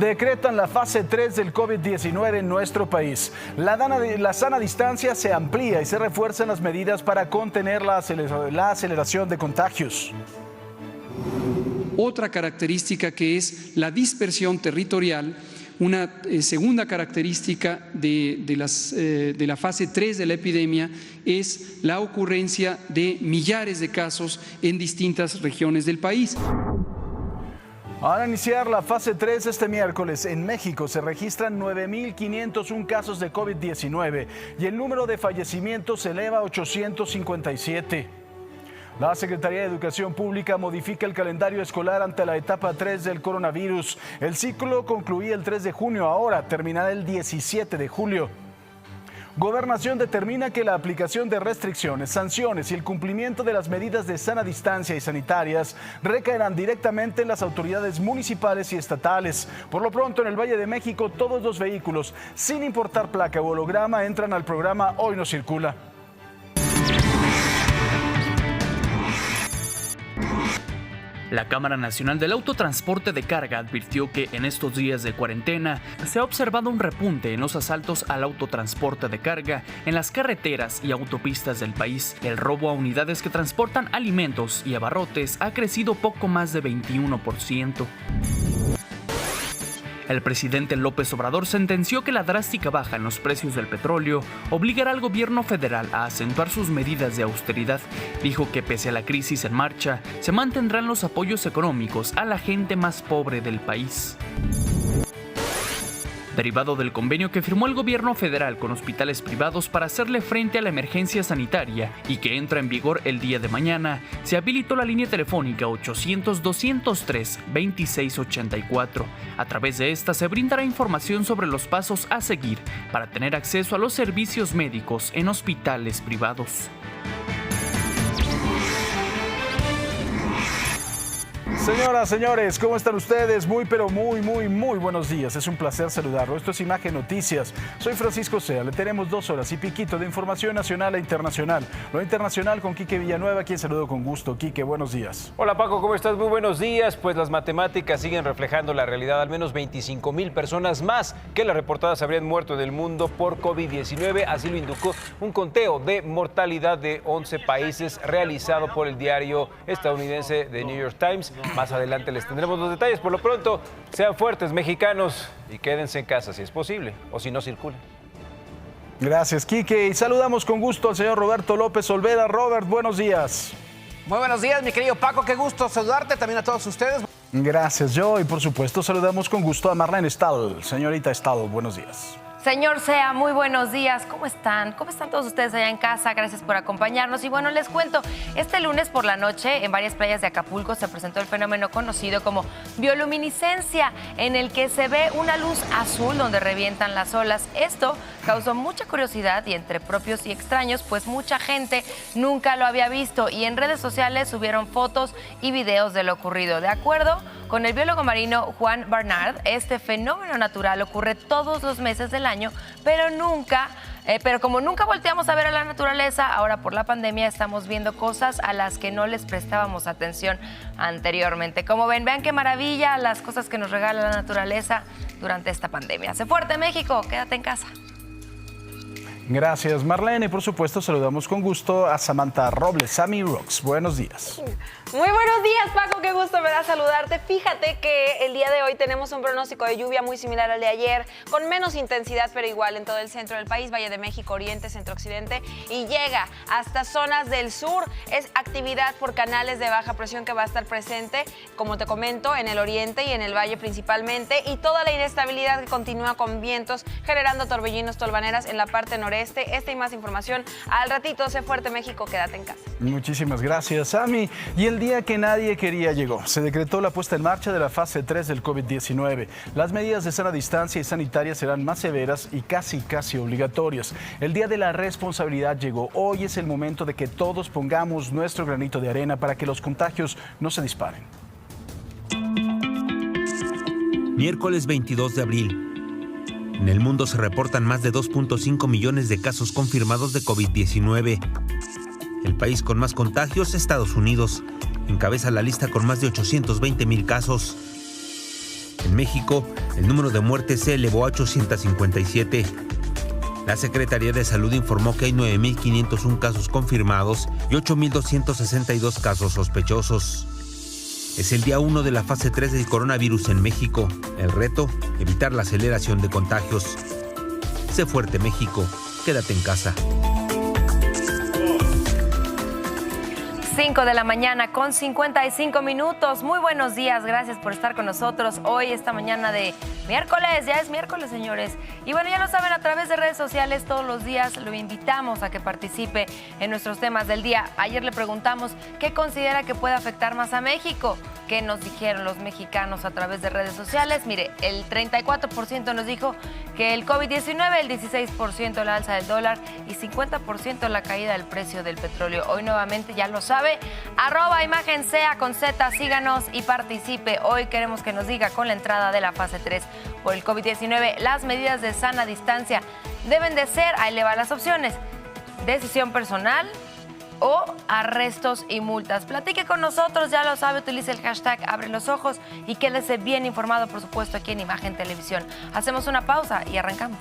decretan la fase 3 del COVID-19 en nuestro país. La sana distancia se amplía y se refuerzan las medidas para contener la aceleración de contagios. Otra característica que es la dispersión territorial. Una segunda característica de la fase 3 de la epidemia es la ocurrencia de millares de casos en distintas regiones del país. Al iniciar la fase 3 este miércoles, en México se registran 9.501 casos de COVID-19 y el número de fallecimientos se eleva a 857. La Secretaría de Educación Pública modifica el calendario escolar ante la etapa 3 del coronavirus. El ciclo concluía el 3 de junio, ahora terminará el 17 de julio. Gobernación determina que la aplicación de restricciones, sanciones y el cumplimiento de las medidas de sana distancia y sanitarias recaerán directamente en las autoridades municipales y estatales. Por lo pronto, en el Valle de México, todos los vehículos, sin importar placa o holograma, entran al programa Hoy No Circula. La Cámara Nacional del Autotransporte de Carga advirtió que en estos días de cuarentena se ha observado un repunte en los asaltos al autotransporte de carga en las carreteras y autopistas del país. El robo a unidades que transportan alimentos y abarrotes ha crecido poco más de 21%. El presidente López Obrador sentenció que la drástica baja en los precios del petróleo obligará al gobierno federal a acentuar sus medidas de austeridad. Dijo que pese a la crisis en marcha, se mantendrán los apoyos económicos a la gente más pobre del país. Derivado del convenio que firmó el gobierno federal con hospitales privados para hacerle frente a la emergencia sanitaria y que entra en vigor el día de mañana, se habilitó la línea telefónica 800-203-2684. A través de esta se brindará información sobre los pasos a seguir para tener acceso a los servicios médicos en hospitales privados. Señoras, señores, ¿cómo están ustedes? Muy buenos días. Es un placer saludarlo. Esto es Imagen Noticias. Soy Francisco Sea. Le tenemos 2 horas y piquito de información nacional e internacional. Lo internacional con Quique Villanueva, quien saludo con gusto. Quique, buenos días. Hola Paco, ¿cómo estás? Muy buenos días. Pues las matemáticas siguen reflejando la realidad. Al menos 25,000 personas más que las reportadas habrían muerto en el mundo por COVID-19. Así lo indicó un conteo de mortalidad de 11 países realizado por el diario estadounidense The New York Times. Más adelante les tendremos los detalles. Por lo pronto, sean fuertes, mexicanos, y quédense en casa si es posible, o si no, circulen. Gracias, Quique. Y saludamos con gusto al señor Roberto López Olvera. Robert, buenos días. Muy buenos días, mi querido Paco. Qué gusto saludarte, también a todos ustedes. Gracias, Joe. Y por supuesto, saludamos con gusto a Marlene Stahl. Señorita Stahl, buenos días. Señor Sea, muy buenos días. ¿Cómo están? ¿Cómo están todos ustedes allá en casa? Gracias por acompañarnos. Y bueno, les cuento, este lunes por la noche en varias playas de Acapulco se presentó el fenómeno conocido como bioluminiscencia, en el que se ve una luz azul donde revientan las olas. Esto causó mucha curiosidad y entre propios y extraños, pues mucha gente nunca lo había visto y en redes sociales subieron fotos y videos de lo ocurrido. De acuerdo con el biólogo marino Juan Barnard, este fenómeno natural ocurre todos los meses del año, pero como nunca volteamos a ver a la naturaleza, ahora por la pandemia estamos viendo cosas a las que no les prestábamos atención anteriormente. Como ven, vean qué maravilla las cosas que nos regala la naturaleza durante esta pandemia. ¡Sé fuerte, México! Quédate en casa. Gracias, Marlene. Y por supuesto, saludamos con gusto a Samantha Robles. Sammy Rocks, buenos días. Muy buenos días, Paco. Qué gusto me da saludarte. Fíjate que el día de hoy tenemos un pronóstico de lluvia muy similar al de ayer, con menos intensidad, pero igual en todo el centro del país, Valle de México, Oriente, Centro-Occidente, y llega hasta zonas del sur. Es actividad por canales de baja presión que va a estar presente, como te comento, en el Oriente y en el Valle principalmente, y toda la inestabilidad que continúa con vientos generando torbellinos, tolvaneras en la parte noreste. Esta y más información al ratito. Sé fuerte, México, quédate en casa. Muchísimas gracias, Sammy. Y el día que nadie quería llegó. Se decretó la puesta en marcha de la fase 3 del COVID-19. Las medidas de sana distancia y sanitarias serán más severas y casi obligatorias. El día de la responsabilidad llegó. Hoy es el momento de que todos pongamos nuestro granito de arena para que los contagios no se disparen. Miércoles 22 de abril. En el mundo se reportan más de 2.5 millones de casos confirmados de COVID-19. El país con más contagios, Estados Unidos, encabeza la lista con más de 820,000 casos. En México, El número de muertes se elevó a 857. La Secretaría de Salud informó que hay 9.501 casos confirmados y 8.262 casos sospechosos. Es el día 1 de la fase 3 del coronavirus en México. El reto, evitar la aceleración de contagios. Sé fuerte, México. Quédate en casa. 5 de la mañana con 55 minutos. Muy buenos días, gracias por estar con nosotros hoy, esta mañana de miércoles. Ya es miércoles, señores. Y bueno, ya lo saben, a través de redes sociales todos los días lo invitamos a que participe en nuestros temas del día. Ayer le preguntamos qué considera que puede afectar más a México. ¿Qué nos dijeron los mexicanos a través de redes sociales? Mire, el 34% nos dijo que el COVID-19, el 16% la alza del dólar y 50% la caída del precio del petróleo. Hoy nuevamente, ya lo sabe, @imagen_sea con Z, síganos y participe. Hoy queremos que nos diga, con la entrada de la fase 3 por el COVID-19, las medidas de sana distancia deben de ser, ahí le va las opciones: decisión personal o arrestos y multas. Platique con nosotros, ya lo sabe, utilice el hashtag Abre los Ojos y quédese bien informado, por supuesto, aquí en Imagen Televisión. Hacemos una pausa y arrancamos.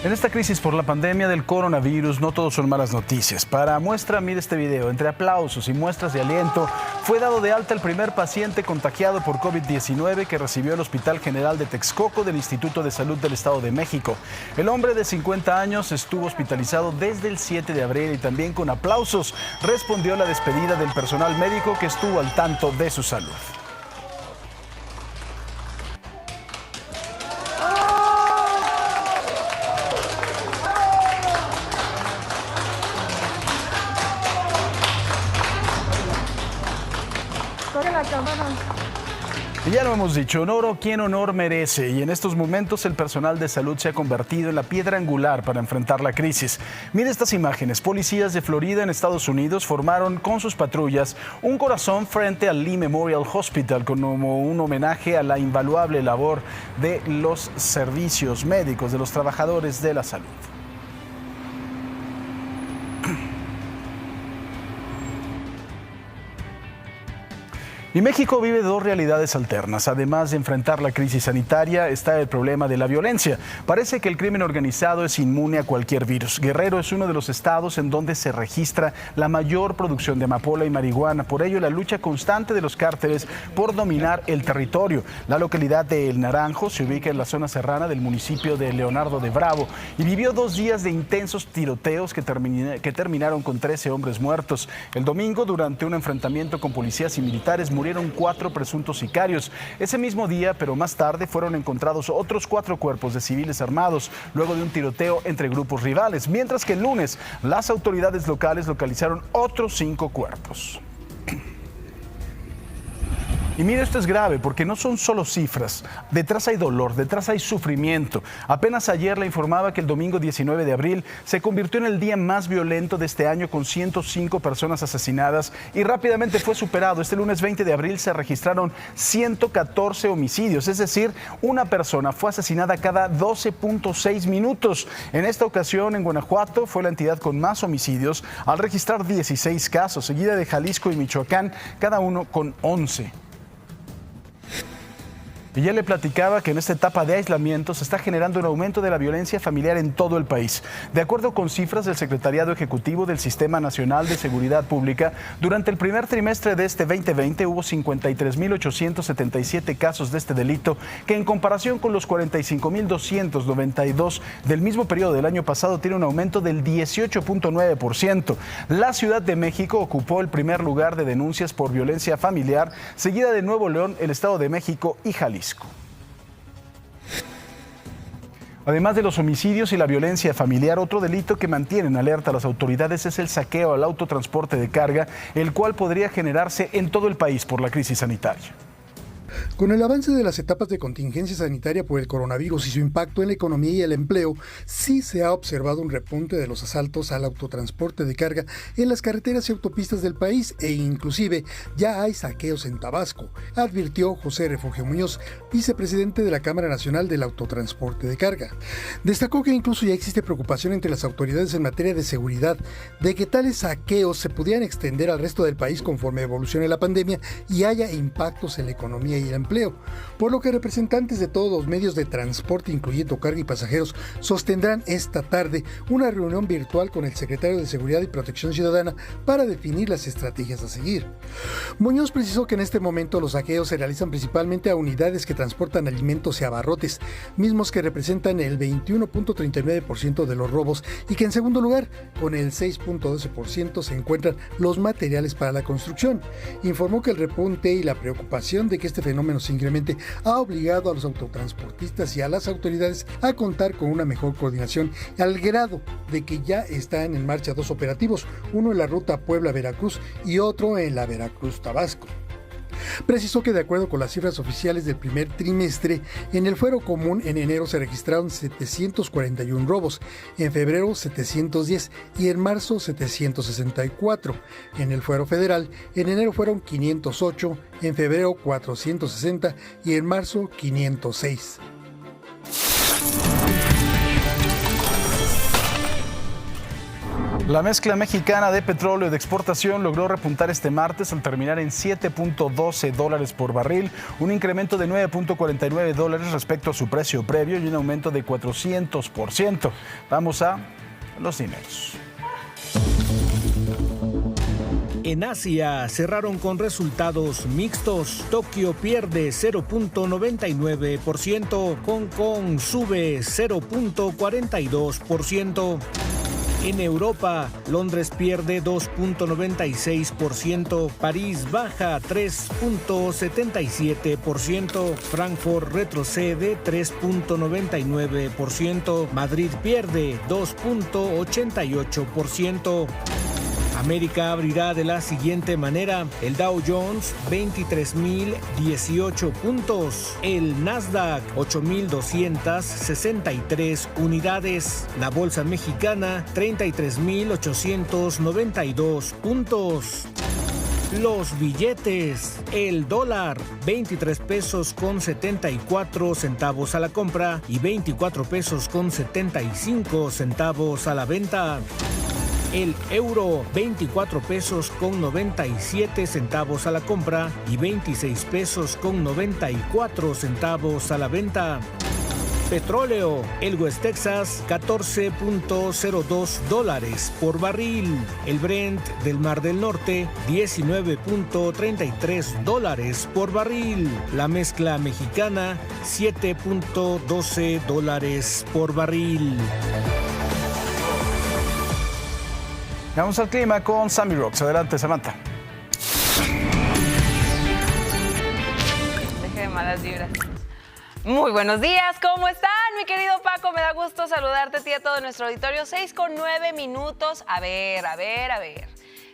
En esta crisis por la pandemia del coronavirus, no todo son malas noticias. Para muestra, mire este video. Entre aplausos y muestras de aliento, fue dado de alta el primer paciente contagiado por COVID-19 que recibió el Hospital General de Texcoco del Instituto de Salud del Estado de México. El hombre de 50 años estuvo hospitalizado desde el 7 de abril y también con aplausos respondió a la despedida del personal médico que estuvo al tanto de su salud. Y ya lo hemos dicho, honor quien honor merece, y en estos momentos el personal de salud se ha convertido en la piedra angular para enfrentar la crisis. Mire estas imágenes: policías de Florida en Estados Unidos formaron con sus patrullas un corazón frente al Lee Memorial Hospital como un homenaje a la invaluable labor de los servicios médicos, de los trabajadores de la salud. Y México vive dos realidades alternas. Además de enfrentar la crisis sanitaria, está el problema de la violencia. Parece que el crimen organizado es inmune a cualquier virus. Guerrero es uno de los estados en donde se registra la mayor producción de amapola y marihuana. Por ello, la lucha constante de los cárteles por dominar el territorio. La localidad de El Naranjo se ubica en la zona serrana del municipio de Leonardo de Bravo y vivió 2 días de intensos tiroteos que terminaron con 13 hombres muertos. El domingo, durante un enfrentamiento con policías y militares, murieron 4 presuntos sicarios. Ese mismo día, pero más tarde, fueron encontrados otros 4 cuerpos de civiles armados luego de un tiroteo entre grupos rivales, mientras que el lunes las autoridades locales localizaron otros 5 cuerpos. Y mire, esto es grave porque no son solo cifras. Detrás hay dolor, detrás hay sufrimiento. Apenas ayer le informaba que el domingo 19 de abril se convirtió en el día más violento de este año, con 105 personas asesinadas, y rápidamente fue superado. Este lunes 20 de abril se registraron 114 homicidios, es decir, una persona fue asesinada cada 12.6 minutos. En esta ocasión, en Guanajuato, fue la entidad con más homicidios, al registrar 16 casos, seguida de Jalisco y Michoacán, cada uno con 11. Y ya le platicaba que en esta etapa de aislamiento se está generando un aumento de la violencia familiar en todo el país. De acuerdo con cifras del Secretariado Ejecutivo del Sistema Nacional de Seguridad Pública, durante el primer trimestre de este 2020 hubo 53.877 casos de este delito, que en comparación con los 45.292 del mismo periodo del año pasado tiene un aumento del 18.9%. La Ciudad de México ocupó el primer lugar de denuncias por violencia familiar, seguida de Nuevo León, el Estado de México y Jalisco. Además de los homicidios y la violencia familiar, otro delito que mantiene en alerta a las autoridades es el saqueo al autotransporte de carga, el cual podría generarse en todo el país por la crisis sanitaria. Con el avance de las etapas de contingencia sanitaria por el coronavirus y su impacto en la economía y el empleo, sí se ha observado un repunte de los asaltos al autotransporte de carga en las carreteras y autopistas del país e inclusive ya hay saqueos en Tabasco, advirtió José Refugio Muñoz, vicepresidente de la Cámara Nacional del Autotransporte de Carga. Destacó que incluso ya existe preocupación entre las autoridades en materia de seguridad de que tales saqueos se pudieran extender al resto del país conforme evolucione la pandemia y haya impactos en la economía y el empleo, por lo que representantes de todos los medios de transporte, incluyendo carga y pasajeros, sostendrán esta tarde una reunión virtual con el secretario de Seguridad y Protección Ciudadana para definir las estrategias a seguir. Muñoz precisó que en este momento los saqueos se realizan principalmente a unidades que transportan alimentos y abarrotes, mismos que representan el 21.39% de los robos, y que en segundo lugar, con el 6.12%, se encuentran los materiales para la construcción. Informó que el repunte y la preocupación de que este fenómeno se incremente ha obligado a los autotransportistas y a las autoridades a contar con una mejor coordinación, al grado de que ya están en marcha 2 operativos, uno en la ruta Puebla-Veracruz y otro en la Veracruz-Tabasco. Precisó que de acuerdo con las cifras oficiales del primer trimestre, en el fuero común en enero se registraron 741 robos, en febrero 710 y en marzo 764. En el fuero federal, en enero fueron 508, en febrero 460 y en marzo 506. La mezcla mexicana de petróleo de exportación logró repuntar este martes al terminar en $7.12 por barril, un incremento de $9.49 respecto a su precio previo y un aumento de 400%. Vamos a los dineros. En Asia cerraron con resultados mixtos. Tokio pierde 0.99%, Hong Kong sube 0.42%. En Europa, Londres pierde 2.96%, París baja 3.77%, Frankfurt retrocede 3.99%, Madrid pierde 2.88%. América abrirá de la siguiente manera: el Dow Jones 23.018 puntos, el Nasdaq 8.263 unidades, la Bolsa Mexicana 33.892 puntos. Los billetes: el dólar 23 pesos con 74 centavos a la compra y 24 pesos con 75 centavos a la venta. El euro, 24 pesos con 97 centavos a la compra y 26 pesos con 94 centavos a la venta. Petróleo, el West Texas, $14.02 por barril. El Brent del Mar del Norte, $19.33 por barril. La mezcla mexicana, $7.12 por barril. Vamos al clima con Sammy Rocks. Adelante, Samantha. Deje de malas vibras. Muy buenos días, ¿cómo están? Mi querido Paco, me da gusto saludarte a ti y a todo nuestro auditorio. 6:09 minutos. A ver.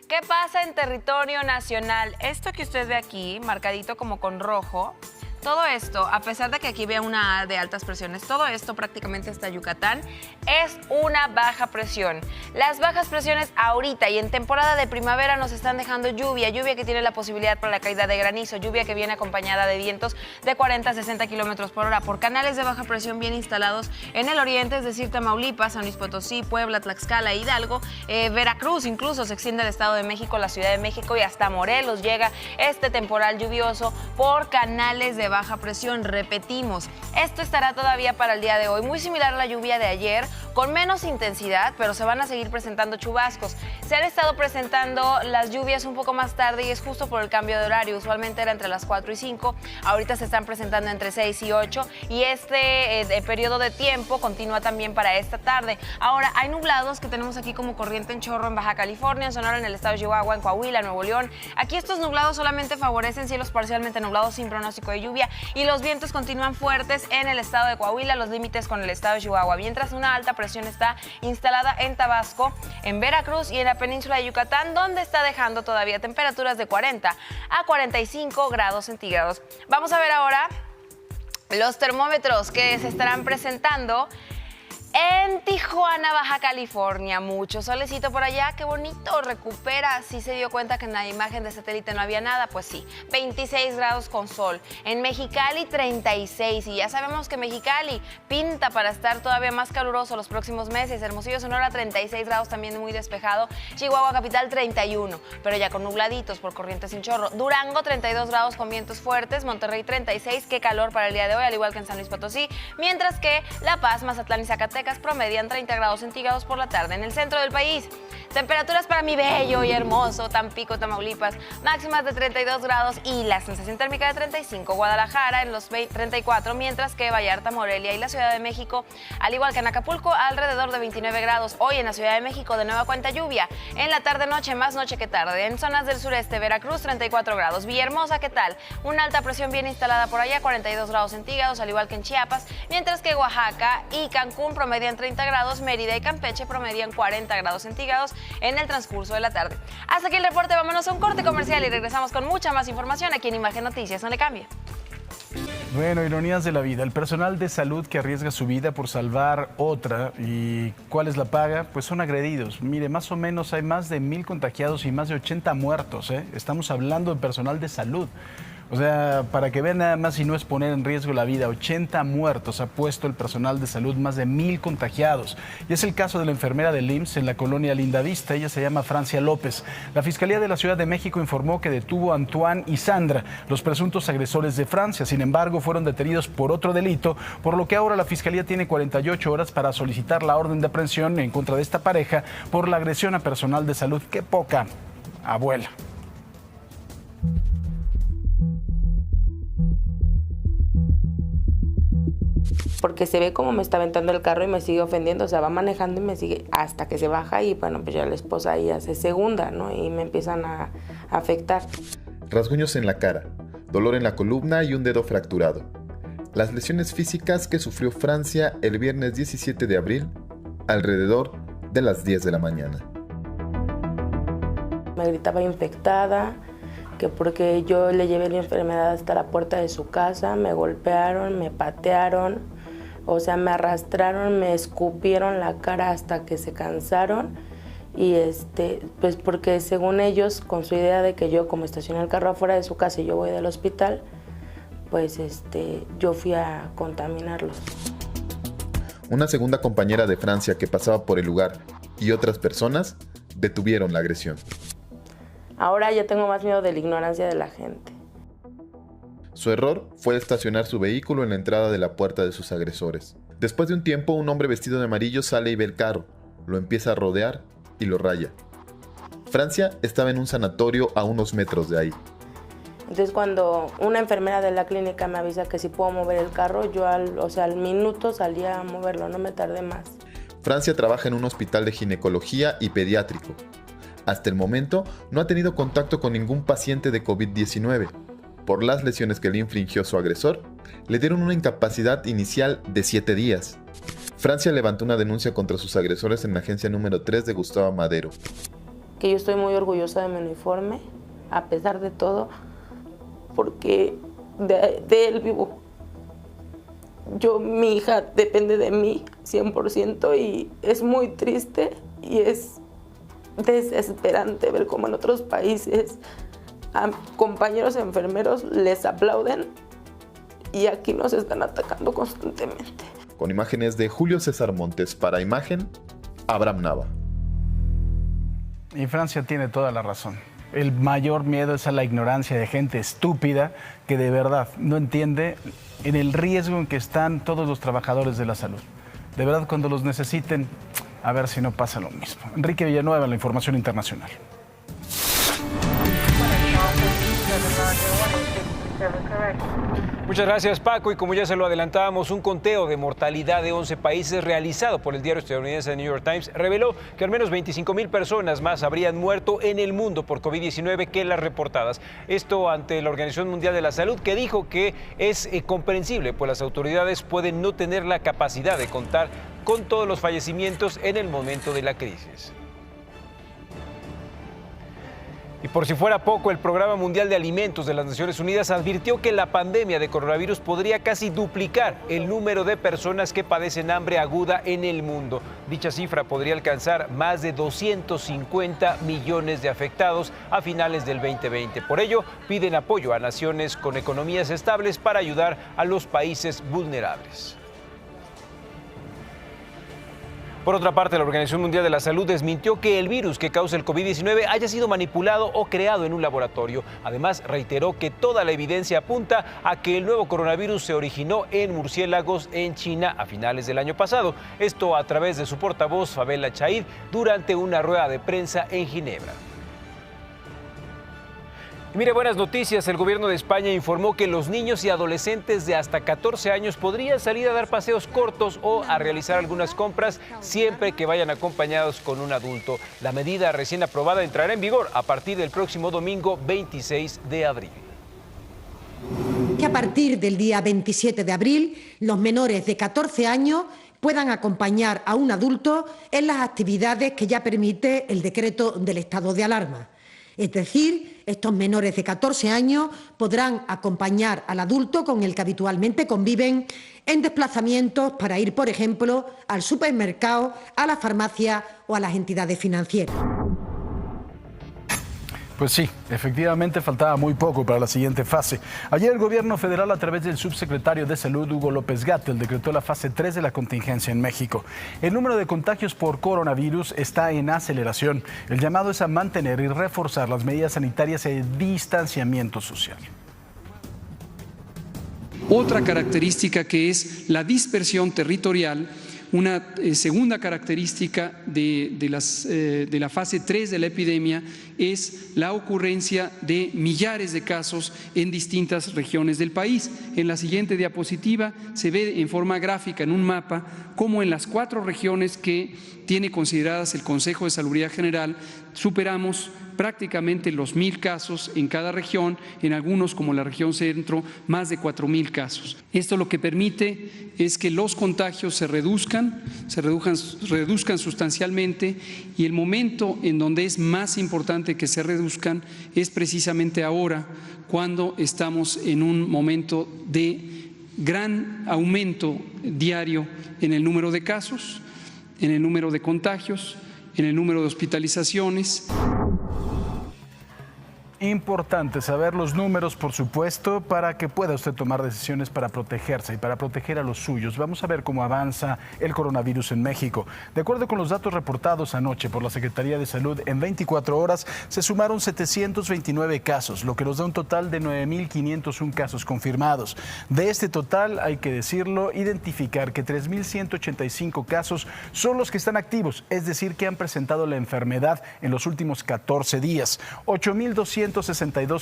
¿Qué pasa en territorio nacional? Esto que usted ve aquí, marcadito como con rojo, todo esto, a pesar de que aquí vea una A de altas presiones, todo esto prácticamente hasta Yucatán es una baja presión. Las bajas presiones ahorita y en temporada de primavera nos están dejando lluvia que tiene la posibilidad para la caída de granizo, lluvia que viene acompañada de vientos de 40 a 60 kilómetros por hora por canales de baja presión bien instalados en el oriente, es decir, Tamaulipas, San Luis Potosí, Puebla, Tlaxcala, Hidalgo, Veracruz, incluso se extiende el Estado de México, la Ciudad de México y hasta Morelos llega este temporal lluvioso por canales de baja presión. Repetimos, esto estará todavía para el día de hoy, muy similar a la lluvia de ayer, con menos intensidad, pero se van a seguir presentando chubascos. Se han estado presentando las lluvias un poco más tarde y es justo por el cambio de horario. Usualmente era entre las 4 y 5, ahorita se están presentando entre 6 y 8 y este periodo de tiempo continúa también para esta tarde. Ahora, hay nublados que tenemos aquí como corriente en chorro en Baja California, en Sonora, en el estado de Chihuahua, en Coahuila, Nuevo León. Aquí estos nublados solamente favorecen cielos parcialmente nublados sin pronóstico de lluvia lluvia y los vientos continúan fuertes en el estado de Coahuila, los límites con el estado de Chihuahua, mientras una alta presión está instalada en Tabasco, en Veracruz y en la península de Yucatán, donde está dejando todavía temperaturas de 40 a 45 grados centígrados. Vamos a ver ahora los termómetros que se estarán presentando en Tijuana, Baja California. Mucho solecito por allá, qué bonito, recupera. Sí se dio cuenta que en la imagen de satélite no había nada, pues sí, 26 grados con sol. En Mexicali 36 y ya sabemos que Mexicali pinta para estar todavía más caluroso los próximos meses. Hermosillo, Sonora 36 grados, también muy despejado. Chihuahua capital 31, pero ya con nubladitos por corrientes sin chorro. Durango 32 grados con vientos fuertes. Monterrey 36, qué calor para el día de hoy, al igual que en San Luis Potosí. Mientras que La Paz, Mazatlán y Zacatecas promedian 30 grados centígrados por la tarde. En el centro del país, temperaturas para mi bello y hermoso Tampico, Tamaulipas, máximas de 32 grados y la sensación térmica de 35. Guadalajara en los 34, mientras que Vallarta, Morelia y la Ciudad de México, al igual que en Acapulco, alrededor de 29 grados. Hoy en la Ciudad de México de nueva cuenta lluvia. En la tarde-noche, más noche que tarde. En zonas del sureste, Veracruz 34 grados. Villahermosa, ¿qué tal? Una alta presión bien instalada por allá, 42 grados centígrados, al igual que en Chiapas, mientras que Oaxaca y Cancún promedian 30 grados, Mérida y Campeche promedian 40 grados centígrados en el transcurso de la tarde. Hasta aquí el reporte, vámonos a un corte comercial y regresamos con mucha más información aquí en Imagen Noticias. No le cambie. Bueno, ironías de la vida. El personal de salud que arriesga su vida por salvar otra. ¿Y cuál es la paga? Pues son agredidos. Mire, más o menos hay más de 1,000 contagiados y más de 80 muertos, ¿eh? Estamos hablando de personal de salud. O sea, para que vean nada más si no es poner en riesgo la vida, 80 muertos ha puesto el personal de salud, más de 1,000 contagiados. Y es el caso de la enfermera del IMSS en la colonia Lindavista, ella se llama Francia López. La Fiscalía de la Ciudad de México informó que detuvo a Antoine y Sandra, los presuntos agresores de Francia. Sin embargo, fueron detenidos por otro delito, por lo que ahora la Fiscalía tiene 48 horas para solicitar la orden de aprehensión en contra de esta pareja por la agresión a personal de salud. ¡Qué poca abuela! Porque se ve como me está aventando el carro y me sigue ofendiendo, o sea, va manejando y me sigue hasta que se baja y bueno, pues ya la esposa ahí hace segunda, ¿no? Y me empiezan a afectar. Rasguños en la cara, dolor en la columna y un dedo fracturado. Las lesiones físicas que sufrió Francia el viernes 17 de abril, alrededor de las 10 de la mañana. Me gritaba infectada, que porque yo le llevé la enfermedad hasta la puerta de su casa, me golpearon, me patearon, o sea, me arrastraron, me escupieron la cara hasta que se cansaron y pues porque según ellos, con su idea de que yo como estacioné el carro afuera de su casa y yo voy del hospital, pues yo fui a contaminarlos. Una segunda compañera de Francia que pasaba por el lugar y otras personas detuvieron la agresión. Ahora ya tengo más miedo de la ignorancia de la gente. Su error fue estacionar su vehículo en la entrada de la puerta de sus agresores. Después de un tiempo, un hombre vestido de amarillo sale y ve el carro, lo empieza a rodear y lo raya. Francia estaba en un sanatorio a unos metros de ahí. Entonces cuando una enfermera de la clínica me avisa que si puedo mover el carro, yo al minuto salía a moverlo, no me tardé más. Francia trabaja en un hospital de ginecología y pediátrico. Hasta el momento no ha tenido contacto con ningún paciente de COVID-19. Por las lesiones que le infligió su agresor, le dieron una incapacidad inicial de 7 días. Francia levantó una denuncia contra sus agresores en la agencia número 3 de Gustavo Madero. Que yo estoy muy orgullosa de mi uniforme, a pesar de todo, porque de él vivo. Mi hija depende de mí 100% y es muy triste y es desesperante ver cómo en otros países a compañeros enfermeros les aplauden y aquí nos están atacando constantemente. Con imágenes de Julio César Montes para Imagen, Abraham Nava. Y Francia tiene toda la razón. El mayor miedo es a la ignorancia de gente estúpida que de verdad no entiende en el riesgo en que están todos los trabajadores de la salud. De verdad, cuando los necesiten, a ver si no pasa lo mismo. Enrique Villanueva, la información internacional. Muchas gracias, Paco. Y como ya se lo adelantábamos, un conteo de mortalidad de 11 países realizado por el diario estadounidense New York Times reveló que al menos 25,000 personas más habrían muerto en el mundo por COVID-19 que las reportadas. Esto ante la Organización Mundial de la Salud, que dijo que es comprensible, pues las autoridades pueden no tener la capacidad de contar con todos los fallecimientos en el momento de la crisis. Y por si fuera poco, el Programa Mundial de Alimentos de las Naciones Unidas advirtió que la pandemia de coronavirus podría casi duplicar el número de personas que padecen hambre aguda en el mundo. Dicha cifra podría alcanzar más de 250 millones de afectados a finales del 2020. Por ello, piden apoyo a naciones con economías estables para ayudar a los países vulnerables. Por otra parte, la Organización Mundial de la Salud desmintió que el virus que causa el COVID-19 haya sido manipulado o creado en un laboratorio. Además, reiteró que toda la evidencia apunta a que el nuevo coronavirus se originó en murciélagos en China a finales del año pasado. Esto a través de su portavoz, Fabela Chaid, durante una rueda de prensa en Ginebra. Y mire, buenas noticias. El gobierno de España informó que los niños y adolescentes de hasta 14 años podrían salir a dar paseos cortos o a realizar algunas compras siempre que vayan acompañados con un adulto. La medida recién aprobada entrará en vigor a partir del próximo domingo 26 de abril. Que a partir del día 27 de abril, los menores de 14 años puedan acompañar a un adulto en las actividades que ya permite el decreto del estado de alarma. Es decir, estos menores de 14 años podrán acompañar al adulto con el que habitualmente conviven en desplazamientos para ir, por ejemplo, al supermercado, a la farmacia o a las entidades financieras. Pues sí, efectivamente faltaba muy poco para la siguiente fase. Ayer el gobierno federal, a través del subsecretario de Salud, Hugo López-Gatell, decretó la fase 3 de la contingencia en México. El número de contagios por coronavirus está en aceleración. El llamado es a mantener y reforzar las medidas sanitarias y el distanciamiento social. Otra característica que es la dispersión territorial. Una segunda característica de la fase 3 de la epidemia es la ocurrencia de millares de casos en distintas regiones del país. En la siguiente diapositiva se ve en forma gráfica en un mapa cómo en las 4 regiones que tiene consideradas el Consejo de Salubridad General superamos prácticamente los 1,000 casos en cada región, en algunos como la región centro, más de 4,000 casos. Esto lo que permite es que los contagios se reduzcan sustancialmente, y el momento en donde es más importante que se reduzcan es precisamente ahora, cuando estamos en un momento de gran aumento diario en el número de casos, en el número de contagios, en el número de hospitalizaciones. Importante saber los números, por supuesto, para que pueda usted tomar decisiones para protegerse y para proteger a los suyos. Vamos a ver cómo avanza el coronavirus en México. De acuerdo con los datos reportados anoche por la Secretaría de Salud, en 24 horas se sumaron 729 casos, lo que nos da un total de 9,501 casos confirmados. De este total, hay que decirlo, identificar que 3,185 casos son los que están activos, es decir, que han presentado la enfermedad en los últimos 14 días. 8,262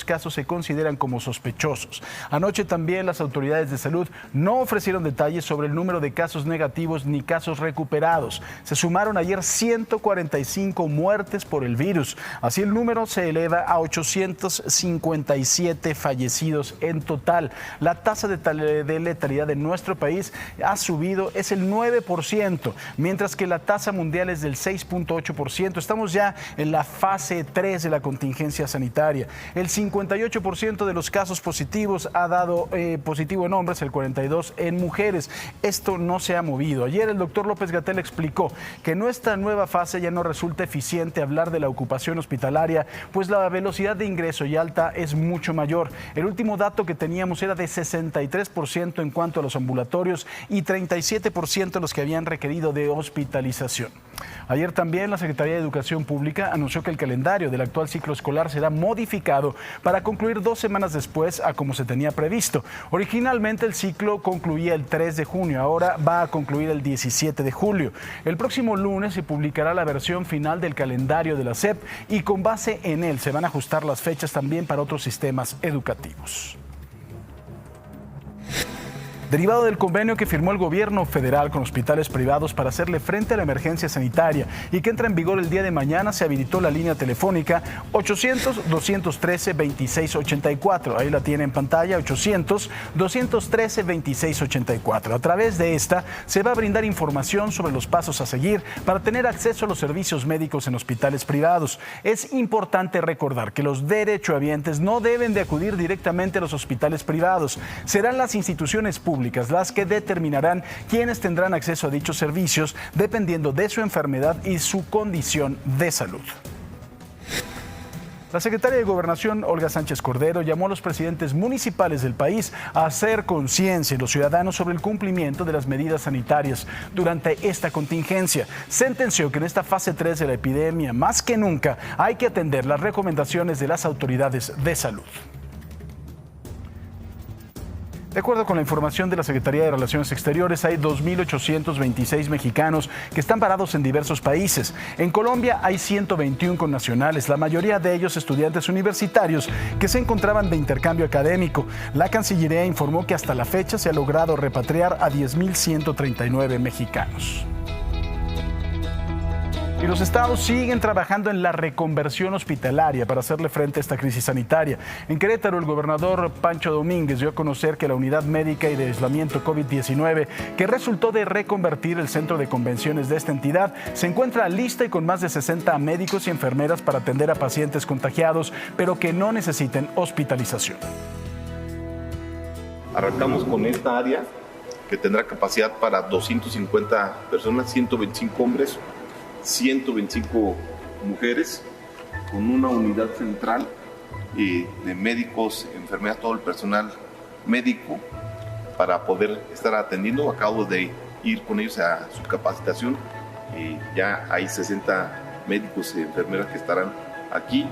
casos se consideran como sospechosos. Anoche también las autoridades de salud no ofrecieron detalles sobre el número de casos negativos ni casos recuperados. Se sumaron ayer 145 muertes por el virus. Así el número se eleva a 857 fallecidos en total. La tasa de letalidad de nuestro país ha subido, es el 9%, mientras que la tasa mundial es del 6,8%. Estamos ya en la fase 3 de la contingencia sanitaria. El 58% de los casos positivos ha dado positivo en hombres, el 42% en mujeres. Esto no se ha movido. Ayer el doctor López-Gatell explicó que en esta nueva fase ya no resulta eficiente hablar de la ocupación hospitalaria, pues la velocidad de ingreso y alta es mucho mayor. El último dato que teníamos era de 63% en cuanto a los ambulatorios y 37% los que habían requerido de hospitalización. Ayer también la Secretaría de Educación Pública anunció que el calendario del actual ciclo escolar será modificado para concluir 2 semanas después a como se tenía previsto. Originalmente el ciclo concluía el 3 de junio, ahora va a concluir el 17 de julio. El próximo lunes se publicará la versión final del calendario de la SEP y con base en él se van a ajustar las fechas también para otros sistemas educativos. derivado del convenio que firmó el gobierno federal con hospitales privados para hacerle frente a la emergencia sanitaria y que entra en vigor el día de mañana. Se habilitó la línea telefónica 800-213-2684. Ahí la tiene en pantalla, 800-213-2684. A través de esta se va a brindar información sobre los pasos a seguir para tener acceso a los servicios médicos en hospitales privados. Es importante recordar que los derechohabientes no deben de acudir directamente a los hospitales privados. Serán las instituciones públicas las que determinarán quiénes tendrán acceso a dichos servicios dependiendo de su enfermedad y su condición de salud. La secretaria de Gobernación, Olga Sánchez Cordero, llamó a los presidentes municipales del país a hacer conciencia en los ciudadanos sobre el cumplimiento de las medidas sanitarias durante esta contingencia. Sentenció que en esta fase 3 de la epidemia, más que nunca, hay que atender las recomendaciones de las autoridades de salud. De acuerdo con la información de la Secretaría de Relaciones Exteriores, hay 2.826 mexicanos que están parados en diversos países. En Colombia hay 121 connacionales, la mayoría de ellos estudiantes universitarios que se encontraban de intercambio académico. La Cancillería informó que hasta la fecha se ha logrado repatriar a 10.139 mexicanos. Y los estados siguen trabajando en la reconversión hospitalaria para hacerle frente a esta crisis sanitaria. En Querétaro, el gobernador Pancho Domínguez dio a conocer que la unidad médica y de aislamiento COVID-19, que resultó de reconvertir el centro de convenciones de esta entidad, se encuentra lista y con más de 60 médicos y enfermeras para atender a pacientes contagiados, pero que no necesiten hospitalización. Arrancamos con esta área que tendrá capacidad para 250 personas, 125 hombres, 125 mujeres, con una unidad central de médicos, enfermeras, todo el personal médico para poder estar atendiendo. Acabo de ir con ellos a su capacitación. Ya hay 60 médicos y enfermeras que estarán aquí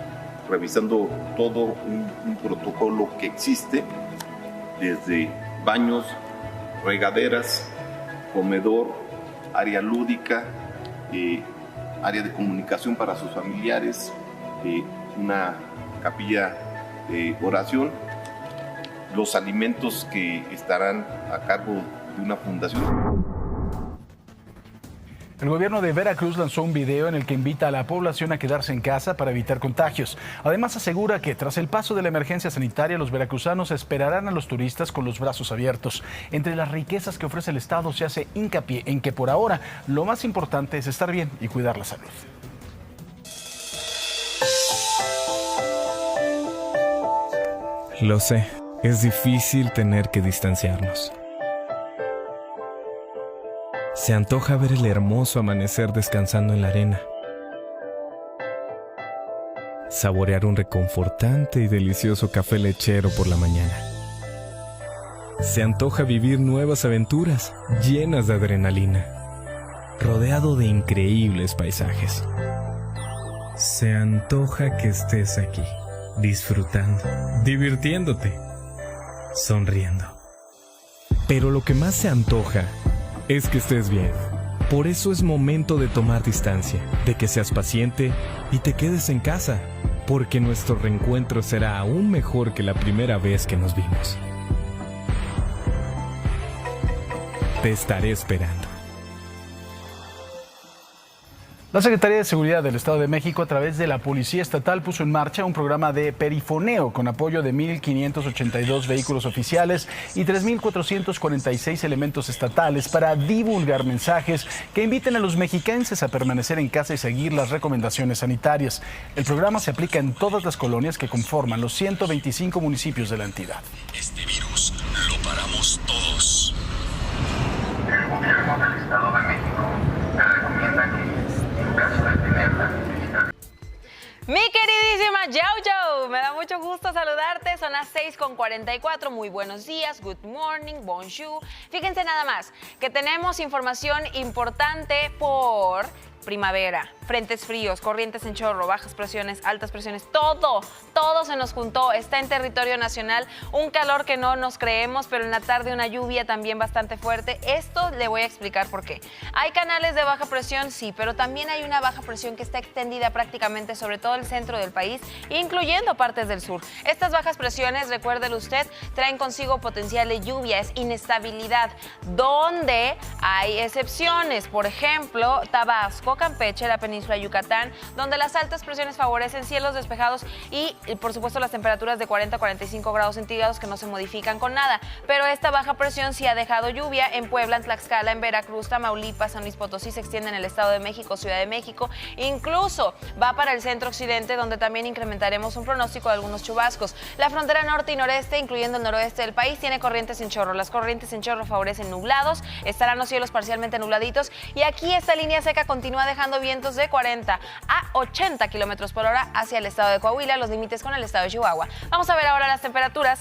revisando todo un protocolo que existe, desde baños, regaderas, comedor, área lúdica, área de comunicación para sus familiares, una capilla de oración, los alimentos que estarán a cargo de una fundación. El gobierno de Veracruz lanzó un video en el que invita a la población a quedarse en casa para evitar contagios. Además, asegura que tras el paso de la emergencia sanitaria, los veracruzanos esperarán a los turistas con los brazos abiertos. Entre las riquezas que ofrece el Estado se hace hincapié en que por ahora lo más importante es estar bien y cuidar la salud. Lo sé, es difícil tener que distanciarnos. Se antoja ver el hermoso amanecer descansando en la arena. Saborear un reconfortante y delicioso café lechero por la mañana. Se antoja vivir nuevas aventuras llenas de adrenalina, rodeado de increíbles paisajes. Se antoja que estés aquí, disfrutando, divirtiéndote, sonriendo. Pero lo que más se antoja es que estés bien. Por eso es momento de tomar distancia, de que seas paciente y te quedes en casa, porque nuestro reencuentro será aún mejor que la primera vez que nos vimos. Te estaré esperando. La Secretaría de Seguridad del Estado de México, a través de la Policía Estatal, puso en marcha un programa de perifoneo con apoyo de 1.582 vehículos oficiales y 3.446 elementos estatales para divulgar mensajes que inviten a los mexiquenses a permanecer en casa y seguir las recomendaciones sanitarias. El programa se aplica en todas las colonias que conforman los 125 municipios de la entidad. Este virus lo paramos todos. El gobierno del Estado de México te recomienda que mi queridísima Jojo, me da mucho gusto saludarte. Son las 6:44. Muy buenos días, good morning, bonjour. Fíjense nada más que tenemos información importante por primavera, frentes fríos, corrientes en chorro, bajas presiones, altas presiones, todo se nos juntó. Está en territorio nacional, un calor que no nos creemos, pero en la tarde una lluvia también bastante fuerte. Esto le voy a explicar por qué. Hay canales de baja presión, sí, pero también hay una baja presión que está extendida prácticamente sobre todo el centro del país, incluyendo partes del sur. Estas bajas presiones, recuérdelo usted, traen consigo potencial de lluvia, es inestabilidad, donde hay excepciones, por ejemplo, Tabasco, Campeche, la península de Yucatán, donde las altas presiones favorecen cielos despejados y, por supuesto, las temperaturas de 40 a 45 grados centígrados que no se modifican con nada. Pero esta baja presión sí ha dejado lluvia en Puebla, en Tlaxcala, en Veracruz, Tamaulipas, San Luis Potosí, se extiende en el Estado de México, Ciudad de México, incluso va para el centro occidente, donde también incrementaremos un pronóstico de algunos chubascos. La frontera norte y noreste, incluyendo el noroeste del país, tiene corrientes en chorro. Las corrientes en chorro favorecen nublados, estarán los cielos parcialmente nubladitos y aquí esta línea seca continúa dejando vientos de 40 a 80 kilómetros por hora hacia el estado de Coahuila, los límites con el estado de Chihuahua. Vamos a ver ahora las temperaturas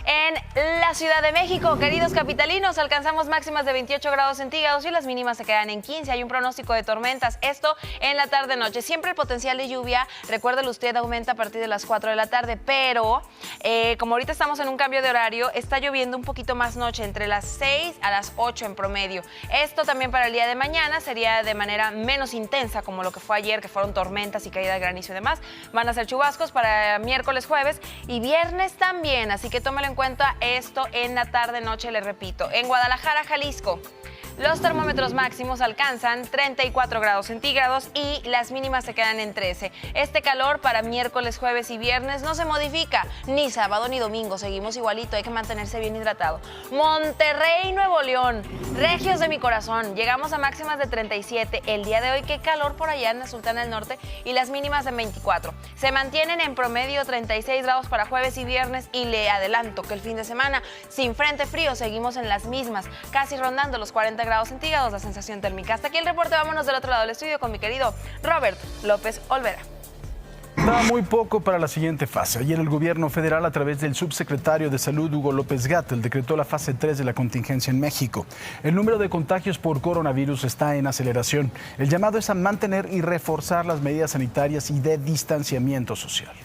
en la Ciudad de México. Queridos capitalinos, alcanzamos máximas de 28 grados centígrados y las mínimas se quedan en 15. Hay un pronóstico de tormentas, esto en la tarde-noche. Siempre el potencial de lluvia, recuérdelo usted, aumenta a partir de las 4 de la tarde, pero como ahorita estamos en un cambio de horario, está lloviendo un poquito más noche, entre las 6 a las 8 en promedio. Esto también para el día de mañana sería de manera menos intensa como lo que fue ayer, que fueron tormentas y caída de granizo y demás. Van a ser chubascos para miércoles, jueves y viernes también, así que tómelo en cuenta esto en la tarde-noche, le repito. En Guadalajara, Jalisco, los termómetros máximos alcanzan 34 grados centígrados y las mínimas se quedan en 13. Este calor para miércoles, jueves y viernes no se modifica, ni sábado ni domingo. Seguimos igualito, hay que mantenerse bien hidratado. Monterrey, Nuevo León, regios de mi corazón, llegamos a máximas de 37. El día de hoy, qué calor por allá en la Sultana del Norte y las mínimas de 24. Se mantienen en promedio 36 grados para jueves y viernes y le adelanto que el fin de semana, sin frente frío, seguimos en las mismas, casi rondando los 40 grados centígrados la sensación térmica. Hasta aquí el reporte, vámonos del otro lado del estudio con mi querido Robert López Olvera. Da muy poco para la siguiente fase. Ayer el gobierno federal, a través del subsecretario de Salud, Hugo López-Gatell, decretó la fase 3 de la contingencia en México. El número de contagios por coronavirus está en aceleración. El llamado es a mantener y reforzar las medidas sanitarias y de distanciamiento social.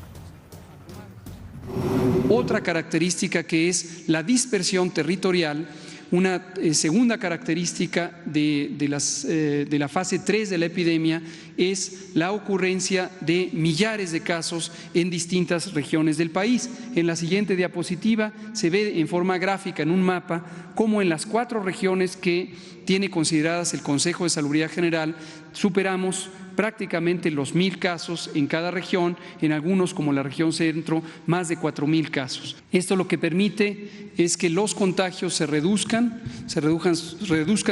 Otra característica que es la dispersión territorial. Una segunda característica de la fase 3 de la epidemia es la ocurrencia de millares de casos en distintas regiones del país. En la siguiente diapositiva se ve en forma gráfica en un mapa cómo en las 4 regiones que tiene consideradas el Consejo de Salubridad General superamos prácticamente los 1,000 casos en cada región, en algunos como la región centro, más de 4,000 casos. Esto lo que permite es que los contagios se reduzcan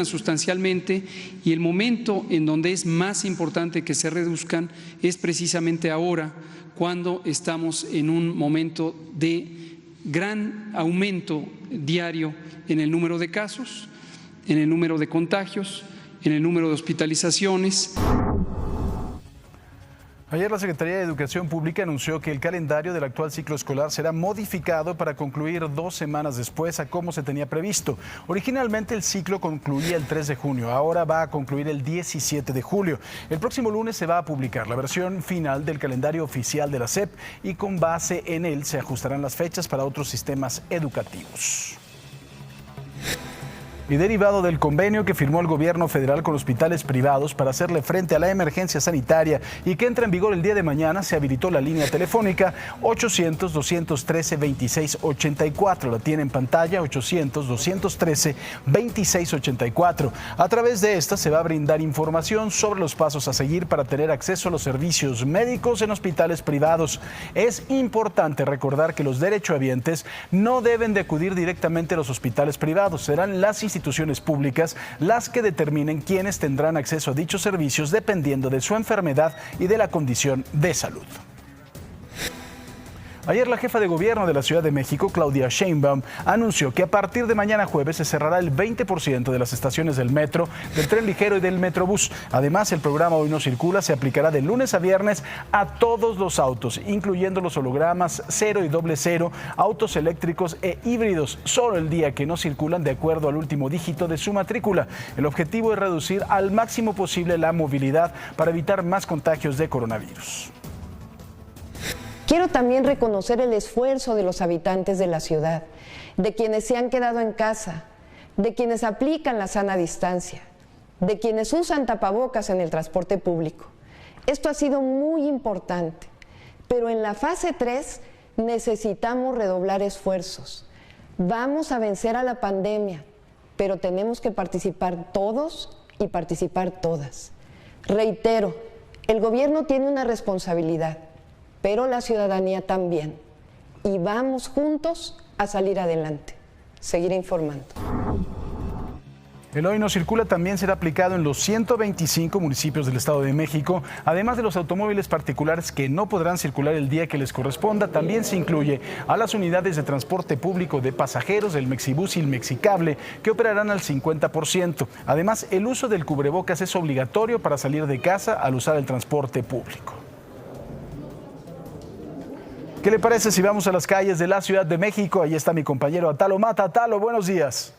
sustancialmente y el momento en donde es más importante que se reduzcan es precisamente ahora, cuando estamos en un momento de gran aumento diario en el número de casos, en el número de contagios, en el número de hospitalizaciones. Ayer la Secretaría de Educación Pública anunció que el calendario del actual ciclo escolar será modificado para concluir 2 semanas después a como se tenía previsto. Originalmente el ciclo concluía el 3 de junio, ahora va a concluir el 17 de julio. El próximo lunes se va a publicar la versión final del calendario oficial de la SEP y con base en él se ajustarán las fechas para otros sistemas educativos. Y derivado del convenio que firmó el gobierno federal con hospitales privados para hacerle frente a la emergencia sanitaria y que entra en vigor el día de mañana, se habilitó la línea telefónica 800-213-2684. La tiene en pantalla, 800-213-2684. A través de esta se va a brindar información sobre los pasos a seguir para tener acceso a los servicios médicos en hospitales privados. Es importante recordar que los derechohabientes no deben de acudir directamente a los hospitales privados, serán las instituciones públicas las que determinen quiénes tendrán acceso a dichos servicios dependiendo de su enfermedad y de la condición de salud. Ayer la jefa de gobierno de la Ciudad de México, Claudia Sheinbaum, anunció que a partir de mañana jueves se cerrará el 20% de las estaciones del metro, del tren ligero y del metrobús. Además, el programa Hoy No Circula se aplicará de lunes a viernes a todos los autos, incluyendo los hologramas 0 y doble 0, autos eléctricos e híbridos, solo el día que no circulan de acuerdo al último dígito de su matrícula. El objetivo es reducir al máximo posible la movilidad para evitar más contagios de coronavirus. Quiero también reconocer el esfuerzo de los habitantes de la ciudad, de quienes se han quedado en casa, de quienes aplican la sana distancia, de quienes usan tapabocas en el transporte público. Esto ha sido muy importante, pero en la fase 3 necesitamos redoblar esfuerzos. Vamos a vencer a la pandemia, pero tenemos que participar todos y participar todas. Reitero, el gobierno tiene una responsabilidad, pero la ciudadanía también. Y vamos juntos a salir adelante. Seguiré informando. El Hoy No Circula también será aplicado en los 125 municipios del Estado de México. Además de los automóviles particulares que no podrán circular el día que les corresponda, también se incluye a las unidades de transporte público de pasajeros, el Mexibus y el Mexicable, que operarán al 50%. Además, el uso del cubrebocas es obligatorio para salir de casa al usar el transporte público. ¿Qué le parece si vamos a las calles de la Ciudad de México? Ahí está mi compañero Atalo Mata. Atalo, buenos días.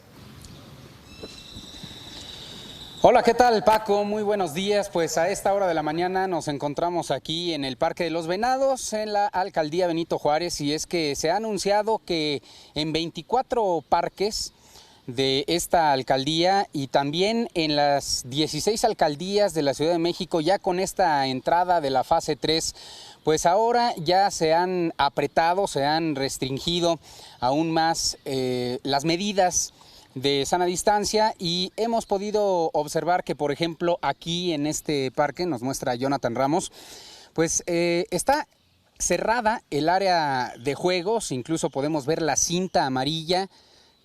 Hola, ¿qué tal, Paco? Muy buenos días. Pues a esta hora de la mañana nos encontramos aquí en el Parque de los Venados, en la alcaldía Benito Juárez, y es que se ha anunciado que en 24 parques de esta alcaldía y también en las 16 alcaldías de la Ciudad de México, ya con esta entrada de la fase 3, pues ahora ya se han apretado, se han restringido aún más las medidas de sana distancia, y hemos podido observar que, por ejemplo, aquí en este parque, nos muestra Jonathan Ramos, pues está cerrada el área de juegos. Incluso podemos ver la cinta amarilla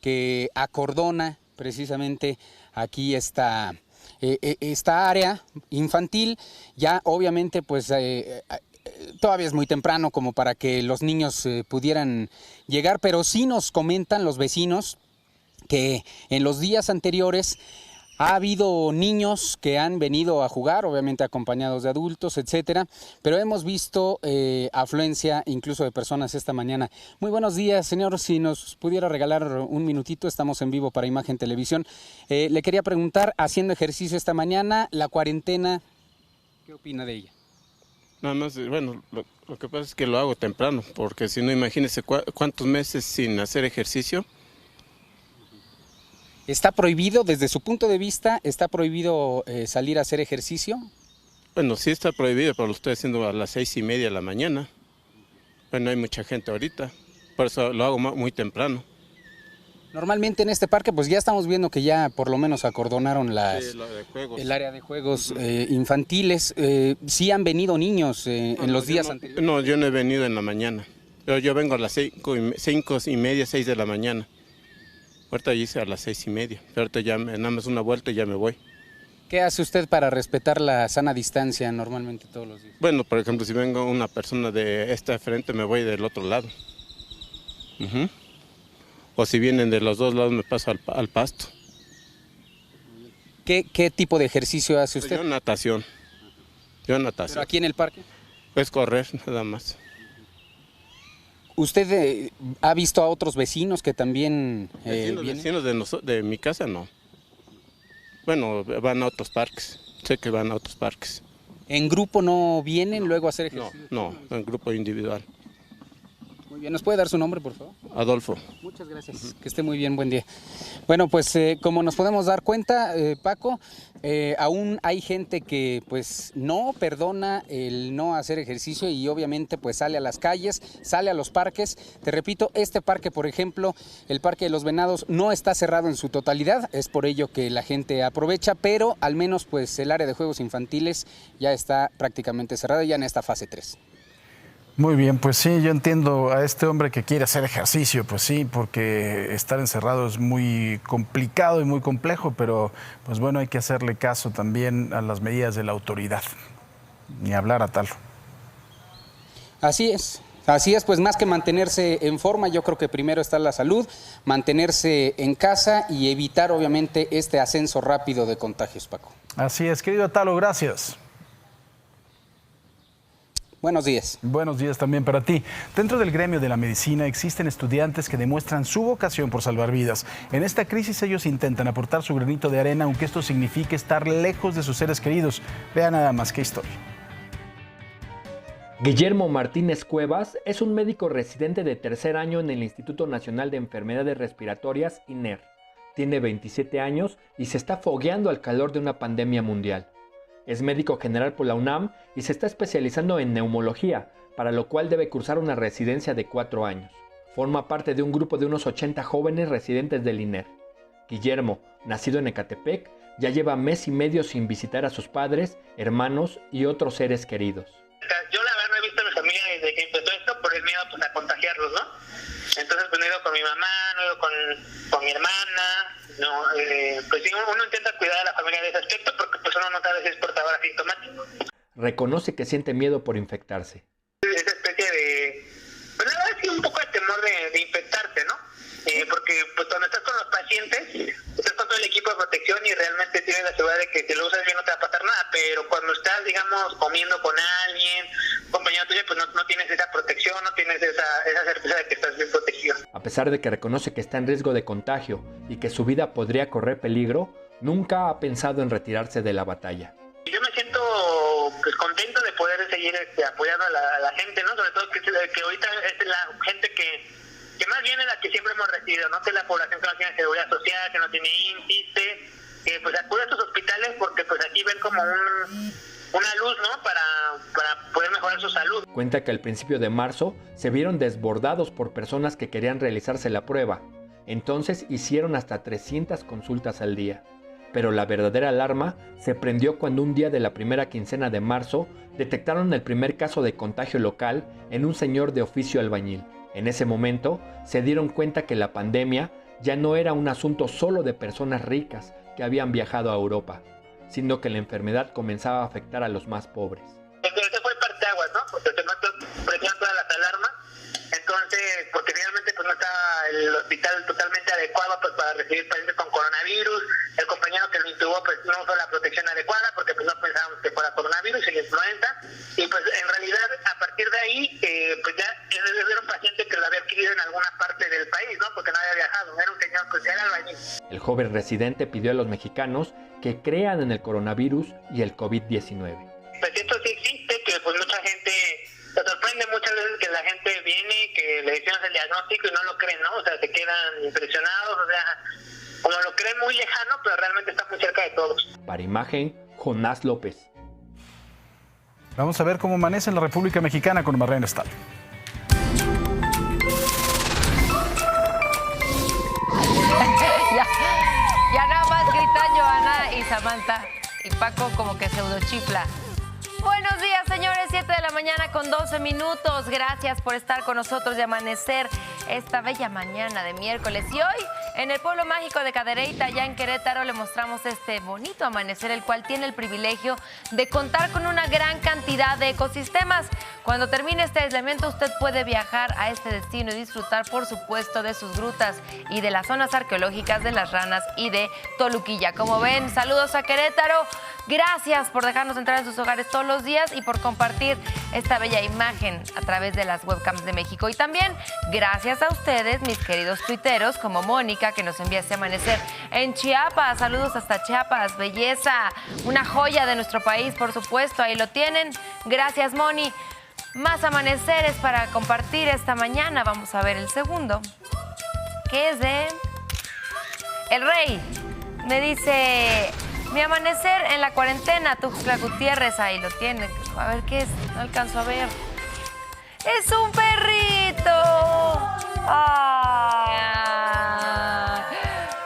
que acordona precisamente aquí esta área infantil. Ya obviamente pues todavía es muy temprano como para que los niños pudieran llegar, pero sí nos comentan los vecinos que en los días anteriores ha habido niños que han venido a jugar, obviamente acompañados de adultos, etcétera, pero hemos visto afluencia incluso de personas esta mañana. Muy buenos días, señor, si nos pudiera regalar un minutito, estamos en vivo para Imagen Televisión. Le quería preguntar, haciendo ejercicio esta mañana, la cuarentena, ¿qué opina de ella? Nada más, bueno, lo que pasa es que lo hago temprano, porque si no, imagínese cuántos meses sin hacer ejercicio. ¿Está prohibido, desde su punto de vista, está prohibido salir a hacer ejercicio? Bueno, sí está prohibido, pero lo estoy haciendo a las 6:30 de la mañana. Bueno, hay mucha gente ahorita, por eso lo hago muy temprano. Normalmente en este parque, pues ya estamos viendo que ya por lo menos acordonaron el área de juegos infantiles. ¿Sí han venido niños en los días anteriores? No, yo no he venido en la mañana. Yo vengo a las 5:30, 6 de la mañana. Ahorita hice a las 6:30, pero ahorita ya nada más una vuelta y ya me voy. ¿Qué hace usted para respetar la sana distancia normalmente todos los días? Bueno, por ejemplo, si vengo una persona de esta frente, me voy del otro lado. O si vienen de los dos lados, me paso al pasto. ¿Qué tipo de ejercicio hace usted? Yo natación. ¿Pero aquí en el parque? Pues correr, nada más. ¿Usted ha visto a otros vecinos que también vienen? Vecinos de mi casa no. Bueno, van a otros parques. Sé que van a otros parques. ¿En grupo no vienen luego a hacer ejercicio? No, en grupo individual. Muy bien, ¿nos puede dar su nombre, por favor? Adolfo. Muchas gracias, que esté muy bien, buen día. Bueno, pues como nos podemos dar cuenta, Paco, aún hay gente que pues no perdona el no hacer ejercicio y obviamente pues sale a las calles, sale a los parques. Te repito, este parque, por ejemplo, el Parque de los Venados, no está cerrado en su totalidad, es por ello que la gente aprovecha, pero al menos pues el área de juegos infantiles ya está prácticamente cerrada, ya en esta fase 3. Muy bien, pues sí, yo entiendo a este hombre que quiere hacer ejercicio, pues sí, porque estar encerrado es muy complicado y muy complejo, pero pues bueno, hay que hacerle caso también a las medidas de la autoridad, ni hablar a tal. Así es, Así es, pues más que mantenerse en forma, yo creo que primero está la salud, mantenerse en casa y evitar obviamente este ascenso rápido de contagios, Paco. Así es, querido Talo, gracias. Buenos días. Buenos días también para ti. Dentro del gremio de la medicina existen estudiantes que demuestran su vocación por salvar vidas. En esta crisis ellos intentan aportar su granito de arena, aunque esto signifique estar lejos de sus seres queridos. Vean nada más qué historia. Guillermo Martínez Cuevas es un médico residente de tercer año en el Instituto Nacional de Enfermedades Respiratorias, INER. Tiene 27 años y se está fogueando al calor de una pandemia mundial. Es médico general por la UNAM y se está especializando en neumología, para lo cual debe cursar una residencia de 4 años. Forma parte de un grupo de unos 80 jóvenes residentes del INER. Guillermo, nacido en Ecatepec, ya lleva mes y medio sin visitar a sus padres, hermanos y otros seres queridos. Yo la verdad no he visto a mi familia desde que empezó esto por el miedo pues, a contagiarlos, ¿no? Entonces pues no he ido con mi mamá, no he ido con mi hermana, no, pues sí, uno intenta cuidar a la familia de ese aspecto porque pues uno no sabe si es portador asintomático. Reconoce que siente miedo por infectarse. Esa especie de, pues la verdad sí un poco de temor de infectarse, ¿no? Porque pues cuando estás con los pacientes, estás con todo el equipo de protección y realmente tienes la seguridad de que si lo usas bien no te va a pasar nada, pero cuando estás, digamos, comiendo con alguien, compañero tuyo, pues no tienes esa protección, no tienes esa certeza de que estás bien protegido. A pesar de que reconoce que está en riesgo de contagio y que su vida podría correr peligro, nunca ha pensado en retirarse de la batalla. Yo me siento pues contento de poder seguir apoyando a la gente, ¿no? Sobre todo que ahorita es la gente que más bien es la que siempre hemos recibido, ¿no? Que es la población que no tiene seguridad social, que no tiene índice, que pues acude a estos hospitales porque pues aquí ven como una luz, ¿no? Para poder mejorar su salud. Cuenta que al principio de marzo se vieron desbordados por personas que querían realizarse la prueba. Entonces hicieron hasta 300 consultas al día. Pero la verdadera alarma se prendió cuando un día de la primera quincena de marzo detectaron el primer caso de contagio local en un señor de oficio albañil. En ese momento se dieron cuenta que la pandemia ya no era un asunto solo de personas ricas que habían viajado a Europa, sino que la enfermedad comenzaba a afectar a los más pobres. Ese fue el parteaguas, ¿no? Porque se prendieron todas las alarmas, entonces, porque realmente pues no estaba el hospital totalmente adecuado pues para recibir pacientes con coronavirus, el compañero que lo intubó pues no usó la protección adecuada porque pues no pensábamos que fuera coronavirus y la influenza, y pues en realidad a partir de ahí pues ya era un paciente que lo había adquirido en alguna parte del país, ¿no? Porque no había viajado, era un señor que era albañil. El joven residente pidió a los mexicanos que crean en el coronavirus y el COVID-19. Pues esto sí existe, que pues mucha gente se sorprende muchas veces que la gente viene, que le decimos el diagnóstico y no lo creen, ¿no? O sea, se quedan impresionados, o sea, como lo creen muy lejano, pero realmente está muy cerca de todos. Para Imagen, Jonás López. Vamos a ver cómo amanece en la República Mexicana con Marlene Stahl. Ya nada más gritan Joana y Samantha y Paco como que pseudo chifla. Buenos días, señores, 7 de la mañana con 12 minutos. Gracias por estar con nosotros y amanecer esta bella mañana de miércoles. Y hoy, en el pueblo mágico de Cadereyta, allá en Querétaro, le mostramos este bonito amanecer, el cual tiene el privilegio de contar con una gran cantidad de ecosistemas. Cuando termine este aislamiento, usted puede viajar a este destino y disfrutar, por supuesto, de sus grutas y de las zonas arqueológicas de Las Ranas y de Toluquilla. Como ven, saludos a Querétaro. Gracias por dejarnos entrar en sus hogares todos los días y por compartir esta bella imagen a través de las webcams de México. Y también gracias a ustedes, mis queridos tuiteros, como Mónica, que nos envía este amanecer en Chiapas. Saludos hasta Chiapas, belleza, una joya de nuestro país, por supuesto. Ahí lo tienen. Gracias, Moni. Más amaneceres para compartir esta mañana. Vamos a ver el segundo, que es de El Rey. Me dice: mi amanecer en la cuarentena, Tuxtla Gutiérrez. Ahí lo tiene. A ver qué es, no alcanzo a ver. ¡Es un perrito! ¡Ah!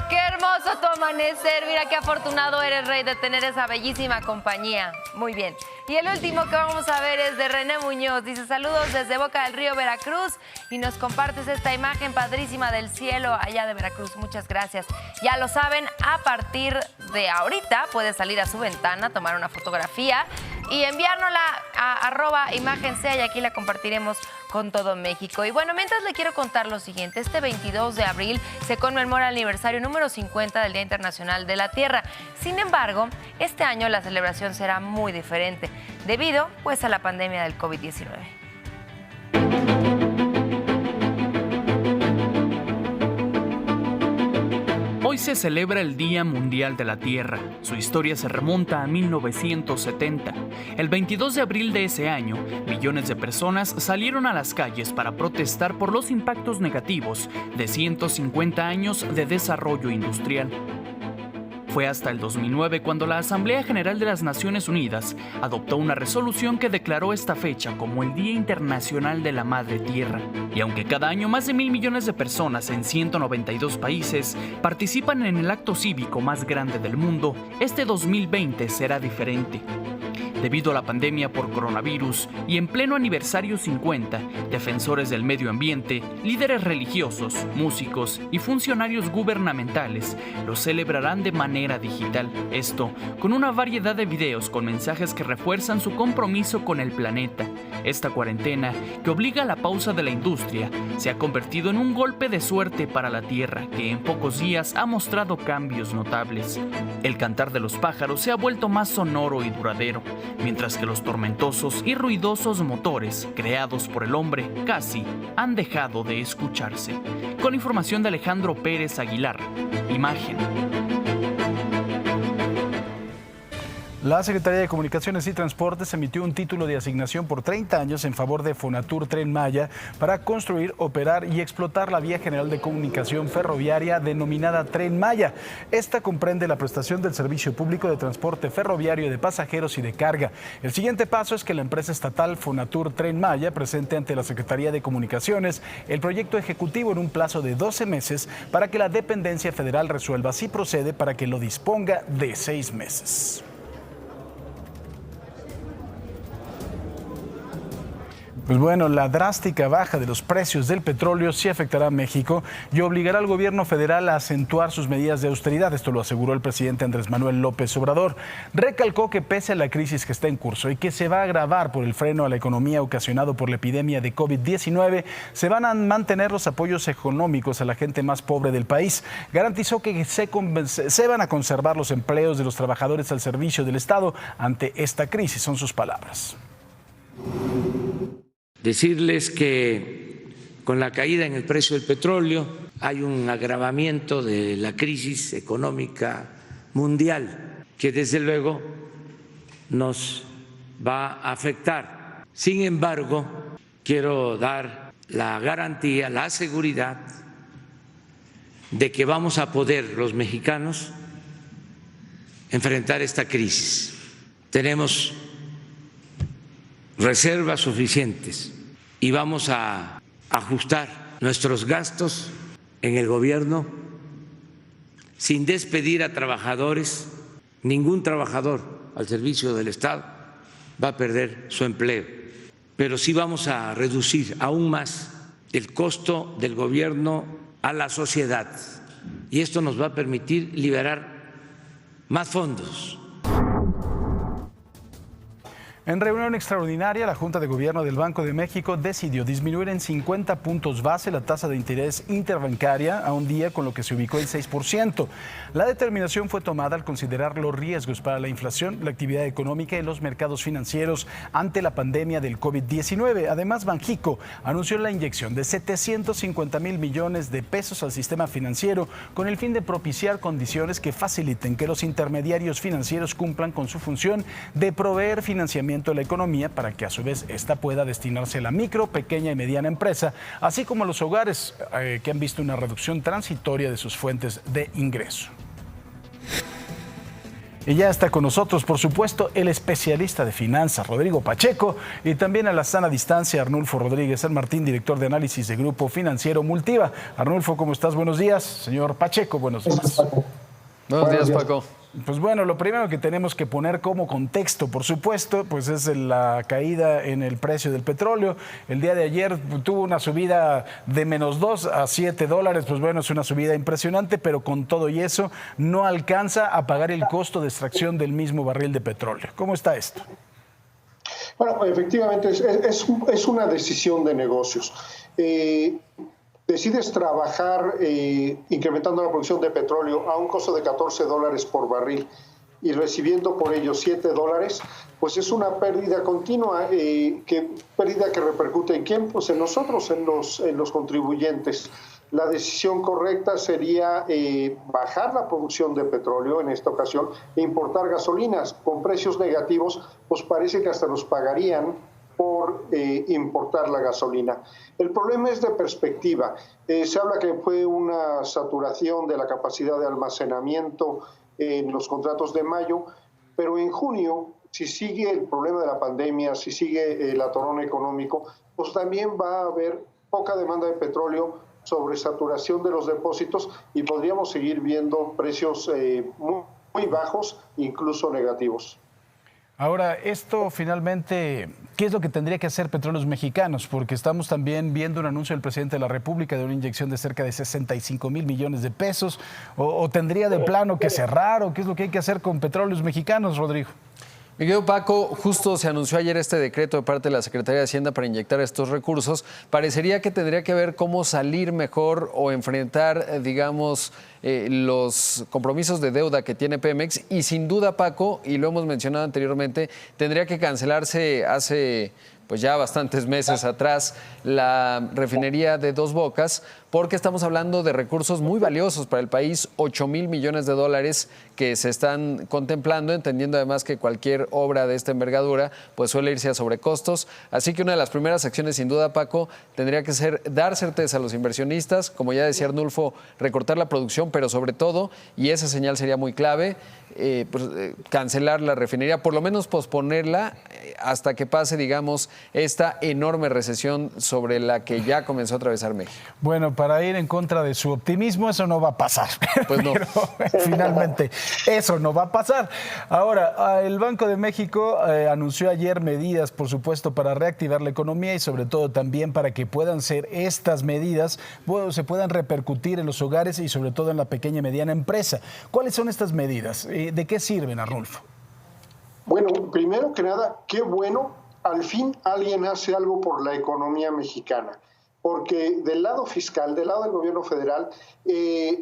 ¡Qué hermoso tu amanecer! Mira qué afortunado eres, Rey, de tener esa bellísima compañía. Muy bien. Y el último que vamos a ver es de René Muñoz. Dice: saludos desde Boca del Río, Veracruz. Y nos compartes esta imagen padrísima del cielo allá de Veracruz. Muchas gracias. Ya lo saben, a partir de ahorita puede salir a su ventana, tomar una fotografía y enviárnosla a @imagenSea y aquí la compartiremos con todo México. Y bueno, mientras le quiero contar lo siguiente, este 22 de abril se conmemora el aniversario número 50 del Día Internacional de la Tierra. Sin embargo, este año la celebración será muy diferente debido pues a la pandemia del COVID-19. Hoy se celebra el Día Mundial de la Tierra. Su historia se remonta a 1970. El 22 de abril de ese año, millones de personas salieron a las calles para protestar por los impactos negativos de 150 años de desarrollo industrial. Fue hasta el 2009 cuando la Asamblea General de las Naciones Unidas adoptó una resolución que declaró esta fecha como el Día Internacional de la Madre Tierra. Y aunque cada año más de 1.000 millones de personas en 192 países participan en el acto cívico más grande del mundo, este 2020 será diferente. Debido a la pandemia por coronavirus y en pleno aniversario 50, defensores del medio ambiente, líderes religiosos, músicos y funcionarios gubernamentales lo celebrarán de manera digital. Esto con una variedad de videos con mensajes que refuerzan su compromiso con el planeta. Esta cuarentena, que obliga a la pausa de la industria, se ha convertido en un golpe de suerte para la Tierra, que en pocos días ha mostrado cambios notables. El cantar de los pájaros se ha vuelto más sonoro y duradero, mientras que los tormentosos y ruidosos motores creados por el hombre casi han dejado de escucharse. Con información de Alejandro Pérez Aguilar, Imagen. La Secretaría de Comunicaciones y Transportes emitió un título de asignación por 30 años en favor de Fonatur Tren Maya para construir, operar y explotar la vía general de comunicación ferroviaria denominada Tren Maya. Esta comprende la prestación del servicio público de transporte ferroviario de pasajeros y de carga. El siguiente paso es que la empresa estatal Fonatur Tren Maya presente ante la Secretaría de Comunicaciones el proyecto ejecutivo en un plazo de 12 meses para que la dependencia federal resuelva si procede para que lo disponga de 6 meses. Pues bueno, la drástica baja de los precios del petróleo sí afectará a México y obligará al gobierno federal a acentuar sus medidas de austeridad. Esto lo aseguró el presidente Andrés Manuel López Obrador. Recalcó que pese a la crisis que está en curso y que se va a agravar por el freno a la economía ocasionado por la epidemia de COVID-19, se van a mantener los apoyos económicos a la gente más pobre del país. Garantizó que se van a conservar los empleos de los trabajadores al servicio del Estado ante esta crisis. Son sus palabras. Decirles que con la caída en el precio del petróleo hay un agravamiento de la crisis económica mundial que desde luego nos va a afectar. Sin embargo, quiero dar la garantía, la seguridad de que vamos a poder los mexicanos enfrentar esta crisis. Tenemos reservas suficientes y vamos a ajustar nuestros gastos en el gobierno sin despedir a trabajadores. Ningún trabajador al servicio del Estado va a perder su empleo, pero sí vamos a reducir aún más el costo del gobierno a la sociedad y esto nos va a permitir liberar más fondos. En reunión extraordinaria, la Junta de Gobierno del Banco de México decidió disminuir en 50 puntos base la tasa de interés interbancaria a un día, con lo que se ubicó en 6%. La determinación fue tomada al considerar los riesgos para la inflación, la actividad económica y los mercados financieros ante la pandemia del COVID-19. Además, Banxico anunció la inyección de 750,000 millones de pesos al sistema financiero con el fin de propiciar condiciones que faciliten que los intermediarios financieros cumplan con su función de proveer financiamiento a la economía para que a su vez esta pueda destinarse a la micro, pequeña y mediana empresa, así como a los hogares que han visto una reducción transitoria de sus fuentes de ingreso. Y ya está con nosotros, por supuesto, el especialista de finanzas, Rodrigo Pacheco, y también a la sana distancia, Arnulfo Rodríguez San Martín, director de análisis de Grupo Financiero Multiva. Arnulfo, ¿cómo estás? Buenos días. Señor Pacheco, buenos días. Buenos días, Paco. Pues bueno, lo primero que tenemos que poner como contexto, por supuesto, pues es la caída en el precio del petróleo. El día de ayer tuvo una subida de -2 a $7. Pues bueno, es una subida impresionante, pero con todo y eso no alcanza a pagar el costo de extracción del mismo barril de petróleo. ¿Cómo está esto? Bueno, efectivamente es una decisión de negocios. Decides trabajar incrementando la producción de petróleo a un costo de $14 por barril y recibiendo por ello $7, pues es una pérdida continua, pérdida que repercute ¿en quién? Pues en nosotros, en los contribuyentes. La decisión correcta sería bajar la producción de petróleo en esta ocasión e importar gasolinas con precios negativos, pues parece que hasta nos pagarían por importar la gasolina. El problema es de perspectiva. Se habla que fue una saturación de la capacidad de almacenamiento en los contratos de mayo, pero en junio, si sigue el problema de la pandemia, si sigue el atorón económico, pues también va a haber poca demanda de petróleo, sobresaturación de los depósitos y podríamos seguir viendo precios muy bajos, incluso negativos. Ahora, esto finalmente, ¿qué es lo que tendría que hacer Petróleos Mexicanos? Porque estamos también viendo un anuncio del presidente de la República de una inyección de cerca de 65,000 millones de pesos. ¿O tendría de plano que cerrar? ¿O qué es lo que hay que hacer con Petróleos Mexicanos, Rodrigo? Mi querido Paco, justo se anunció ayer este decreto de parte de la Secretaría de Hacienda para inyectar estos recursos. Parecería que tendría que ver cómo salir mejor o enfrentar, digamos, los compromisos de deuda que tiene Pemex. Y sin duda, Paco, y lo hemos mencionado anteriormente, tendría que cancelarse hace pues ya bastantes meses atrás la refinería de Dos Bocas, porque estamos hablando de recursos muy valiosos para el país, $8,000 millones que se están contemplando, entendiendo además que cualquier obra de esta envergadura pues suele irse a sobrecostos. Así que una de las primeras acciones, sin duda, Paco, tendría que ser dar certeza a los inversionistas, como ya decía Arnulfo, recortar la producción, pero sobre todo, y esa señal sería muy clave, cancelar la refinería, por lo menos posponerla hasta que pase, digamos, esta enorme recesión sobre la que ya comenzó a atravesar México. Bueno, para ir en contra de su optimismo, eso no va a pasar. Pues no. Pero, finalmente, eso no va a pasar. Ahora, el Banco de México anunció ayer medidas, por supuesto, para reactivar la economía y sobre todo también para que puedan ser estas medidas, se puedan repercutir en los hogares y sobre todo en la pequeña y mediana empresa. ¿Cuáles son estas medidas? ¿De qué sirven, Arnulfo? Bueno, primero que nada, qué bueno, al fin alguien hace algo por la economía mexicana, porque del lado fiscal, del lado del gobierno federal,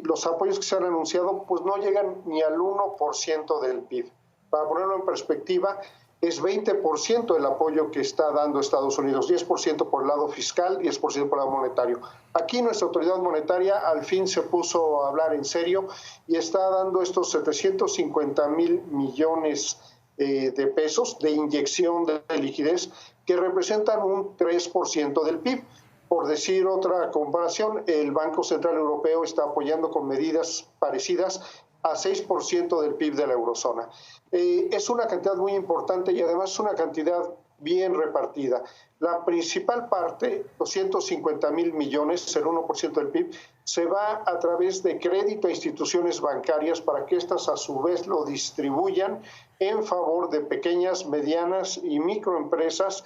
los apoyos que se han anunciado pues no llegan ni al 1% del PIB. Para ponerlo en perspectiva, es 20% el apoyo que está dando Estados Unidos, 10% por el lado fiscal, 10% por el lado monetario. Aquí nuestra autoridad monetaria al fin se puso a hablar en serio y está dando estos 750,000 millones de pesos de inyección de liquidez que representan un 3% del PIB. Por decir otra comparación, el Banco Central Europeo está apoyando con medidas parecidas a 6% del PIB de la eurozona. Es una cantidad muy importante y además es una cantidad bien repartida. La principal parte, 250,000 millones, el 1% del PIB, se va a través de crédito a instituciones bancarias para que éstas a su vez lo distribuyan en favor de pequeñas, medianas y microempresas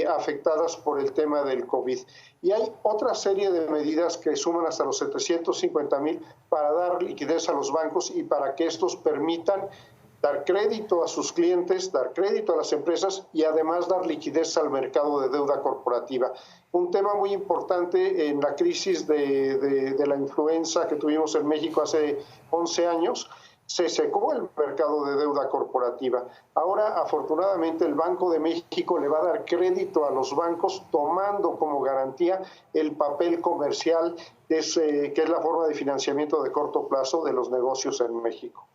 afectadas por el tema del COVID. Y hay otra serie de medidas que suman hasta los 750,000 para dar liquidez a los bancos y para que estos permitan dar crédito a sus clientes, dar crédito a las empresas y además dar liquidez al mercado de deuda corporativa. Un tema muy importante en la crisis de la influenza que tuvimos en México hace 11 años, se secó el mercado de deuda corporativa. Ahora, afortunadamente, el Banco de México le va a dar crédito a los bancos tomando como garantía el papel comercial, que es la forma de financiamiento de corto plazo de los negocios en México.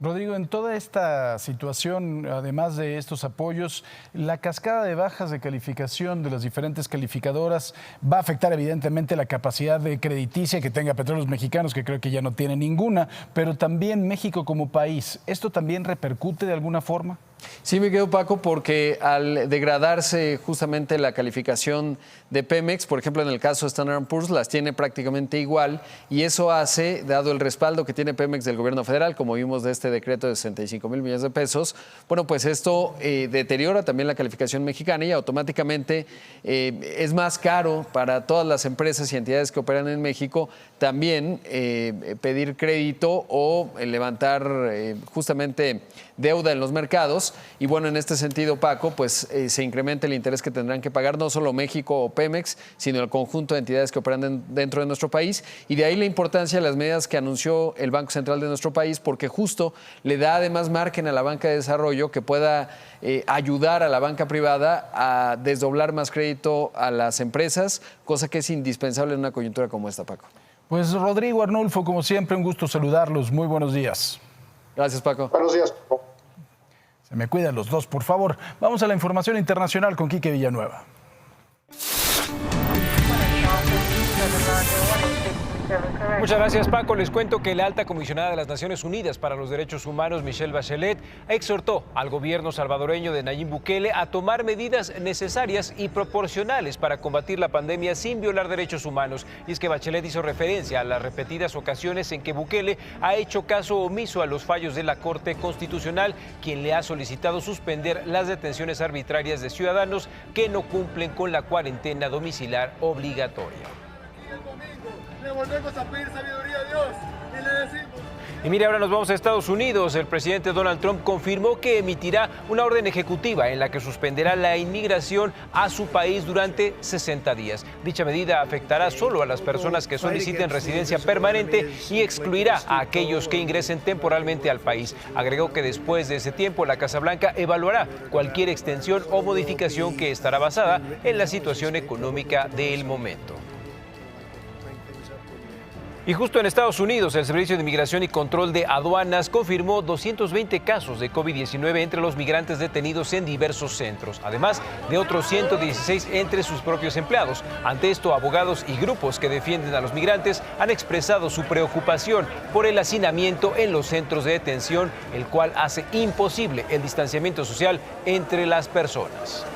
Rodrigo, en toda esta situación, además de estos apoyos, la cascada de bajas de calificación de las diferentes calificadoras va a afectar evidentemente la capacidad de crediticia que tenga Petróleos Mexicanos, que creo que ya no tiene ninguna, pero también México como país. ¿Esto también repercute de alguna forma? Sí, me quedo, Paco, porque al degradarse justamente la calificación de Pemex, por ejemplo, en el caso de Standard & Poor's, las tiene prácticamente igual y eso hace, dado el respaldo que tiene Pemex del gobierno federal, como vimos de este decreto de 65,000 millones de pesos, bueno, pues esto deteriora también la calificación mexicana y automáticamente es más caro para todas las empresas y entidades que operan en México también pedir crédito o levantar justamente deuda en los mercados. grados. Y bueno, en este sentido, Paco, pues se incrementa el interés que tendrán que pagar no solo México o Pemex, sino el conjunto de entidades que operan dentro de nuestro país. Y de ahí la importancia de las medidas que anunció el Banco Central de nuestro país, porque justo le da además margen a la banca de desarrollo que pueda ayudar a la banca privada a desdoblar más crédito a las empresas, cosa que es indispensable en una coyuntura como esta, Paco. Pues Rodrigo, Arnulfo, como siempre, un gusto saludarlos. Muy buenos días. Gracias, Paco. Buenos días. Se me cuidan los dos, por favor. Vamos a la información internacional con Quique Villanueva. Muchas gracias, Paco. Les cuento que la alta comisionada de las Naciones Unidas para los Derechos Humanos, Michelle Bachelet, exhortó al gobierno salvadoreño de Nayib Bukele a tomar medidas necesarias y proporcionales para combatir la pandemia sin violar derechos humanos. Y es que Bachelet hizo referencia a las repetidas ocasiones en que Bukele ha hecho caso omiso a los fallos de la Corte Constitucional, quien le ha solicitado suspender las detenciones arbitrarias de ciudadanos que no cumplen con la cuarentena domiciliar obligatoria. Le volvemos a pedir sabiduría a Dios y le decimos... Y mire, ahora nos vamos a Estados Unidos. El presidente Donald Trump confirmó que emitirá una orden ejecutiva en la que suspenderá la inmigración a su país durante 60 días. Dicha medida afectará solo a las personas que soliciten residencia permanente y excluirá a aquellos que ingresen temporalmente al país. Agregó que después de ese tiempo la Casa Blanca evaluará cualquier extensión o modificación que estará basada en la situación económica del momento. Y justo en Estados Unidos, el Servicio de Inmigración y Control de Aduanas confirmó 220 casos de COVID-19 entre los migrantes detenidos en diversos centros, además de otros 116 entre sus propios empleados. Ante esto, abogados y grupos que defienden a los migrantes han expresado su preocupación por el hacinamiento en los centros de detención, el cual hace imposible el distanciamiento social entre las personas.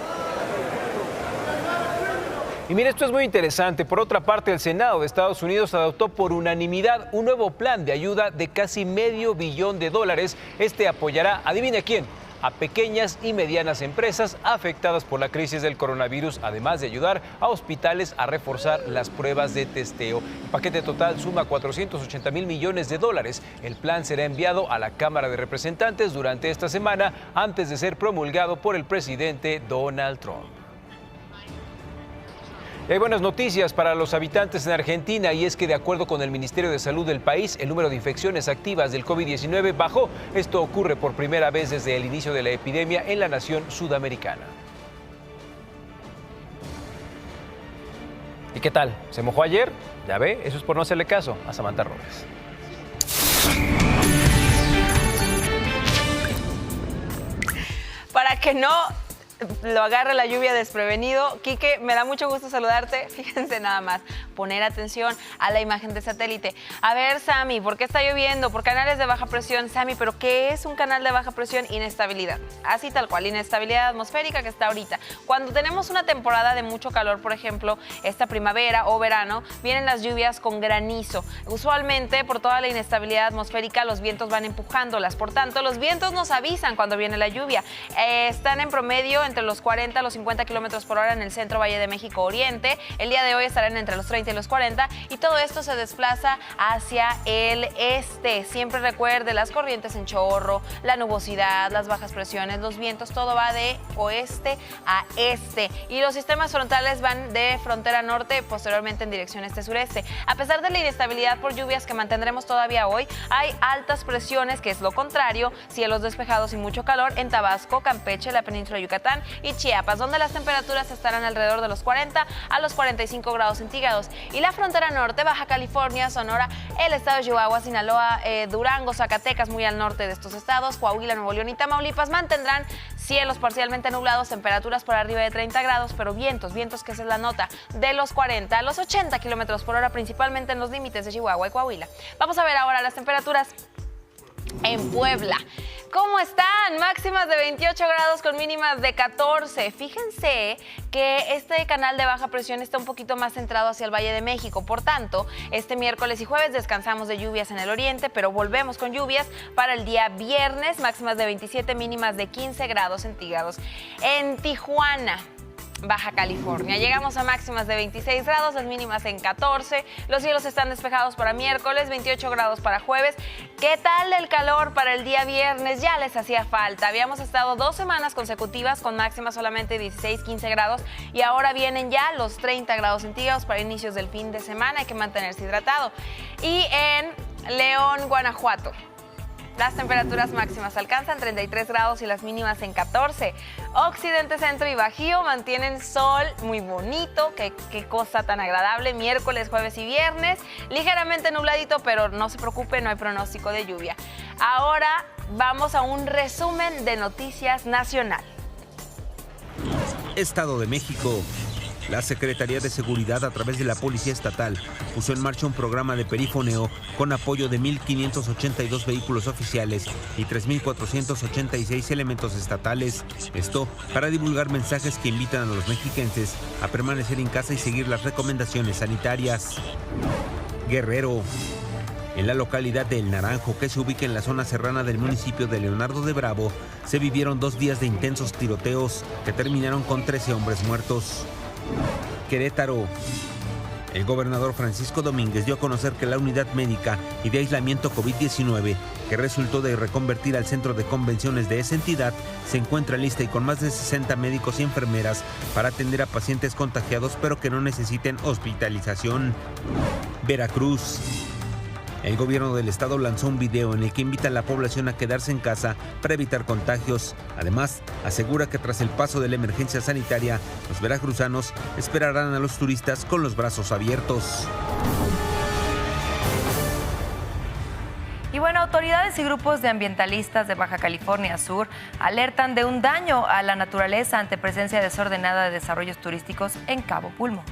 Y mire, esto es muy interesante. Por otra parte, el Senado de Estados Unidos adoptó por unanimidad un nuevo plan de ayuda de casi $500 million. Este apoyará, adivine quién, a pequeñas y medianas empresas afectadas por la crisis del coronavirus, además de ayudar a hospitales a reforzar las pruebas de testeo. El paquete total suma $480 millones. El plan será enviado a la Cámara de Representantes durante esta semana antes de ser promulgado por el presidente Donald Trump. Y hay buenas noticias para los habitantes en Argentina, y es que de acuerdo con el Ministerio de Salud del país, el número de infecciones activas del COVID-19 bajó. Esto ocurre por primera vez desde el inicio de la epidemia en la nación sudamericana. ¿Y qué tal? ¿Se mojó ayer? Ya ve, eso es por no hacerle caso a Samantha Robles. Para que no lo agarre la lluvia desprevenido. Quique, me da mucho gusto saludarte. Fíjense nada más, poner atención a la imagen de satélite. A ver, Sammy, ¿por qué está lloviendo? Por canales de baja presión. Sammy, ¿pero qué es un canal de baja presión? Inestabilidad. Así tal cual, inestabilidad atmosférica que está ahorita. Cuando tenemos una temporada de mucho calor, por ejemplo, esta primavera o verano, vienen las lluvias con granizo. Usualmente, por toda la inestabilidad atmosférica, los vientos van empujándolas. Por tanto, los vientos nos avisan cuando viene la lluvia. Están en promedio entre los 40 a los 50 kilómetros por hora en el centro Valle de México Oriente. El día de hoy estarán entre los 30 y los 40 y todo esto se desplaza hacia el este. Siempre recuerde las corrientes en chorro, la nubosidad, las bajas presiones, los vientos, todo va de oeste a este. Y los sistemas frontales van de frontera norte, posteriormente en dirección este-sureste. A pesar de la inestabilidad por lluvias que mantendremos todavía hoy, hay altas presiones, que es lo contrario, cielos despejados y mucho calor en Tabasco, Campeche, la península de Yucatán y Chiapas, donde las temperaturas estarán alrededor de los 40 a los 45 grados centígrados. Y la frontera norte, Baja California, Sonora, el estado de Chihuahua, Sinaloa, Durango, Zacatecas, muy al norte de estos estados, Coahuila, Nuevo León y Tamaulipas mantendrán cielos parcialmente nublados, temperaturas por arriba de 30 grados, pero vientos que esa es la nota, de los 40 a los 80 kilómetros por hora, principalmente en los límites de Chihuahua y Coahuila. Vamos a ver ahora las temperaturas en Puebla. ¿Cómo están? Máximas de 28 grados con mínimas de 14. Fíjense que este canal de baja presión está un poquito más centrado hacia el Valle de México. Por tanto, este miércoles y jueves descansamos de lluvias en el oriente, pero volvemos con lluvias para el día viernes. Máximas de 27, mínimas de 15 grados centígrados. En Tijuana, Baja California. Llegamos a máximas de 26 grados, las mínimas en 14. Los cielos están despejados para miércoles, 28 grados para jueves. ¿Qué tal el calor para el día viernes? Ya les hacía falta. Habíamos estado 2 semanas consecutivas con máximas solamente 16, 15 grados y ahora vienen ya los 30 grados centígrados para inicios del fin de semana. Hay que mantenerse hidratado. Y en León, Guanajuato, las temperaturas máximas alcanzan 33 grados y las mínimas en 14. Occidente, Centro y Bajío mantienen sol muy bonito. Qué cosa tan agradable. Miércoles, jueves y viernes. Ligeramente nubladito, pero no se preocupe, no hay pronóstico de lluvia. Ahora vamos a un resumen de noticias nacional. Estado de México. La Secretaría de Seguridad, a través de la Policía Estatal, puso en marcha un programa de perifoneo con apoyo de 1.582 vehículos oficiales y 3.486 elementos estatales. Esto para divulgar mensajes que invitan a los mexiquenses a permanecer en casa y seguir las recomendaciones sanitarias. Guerrero. En la localidad de El Naranjo, que se ubica en la zona serrana del municipio de Leonardo de Bravo, se vivieron 2 días de intensos tiroteos que terminaron con 13 hombres muertos. Querétaro. El gobernador Francisco Domínguez dio a conocer que la unidad médica y de aislamiento COVID-19, que resultó de reconvertir al centro de convenciones de esa entidad, se encuentra lista y con más de 60 médicos y enfermeras para atender a pacientes contagiados pero que no necesiten hospitalización. Veracruz. El gobierno del estado lanzó un video en el que invita a la población a quedarse en casa para evitar contagios. Además, asegura que tras el paso de la emergencia sanitaria, los veracruzanos esperarán a los turistas con los brazos abiertos. Y bueno, autoridades y grupos de ambientalistas de Baja California Sur alertan de un daño a la naturaleza ante presencia desordenada de desarrollos turísticos en Cabo Pulmo.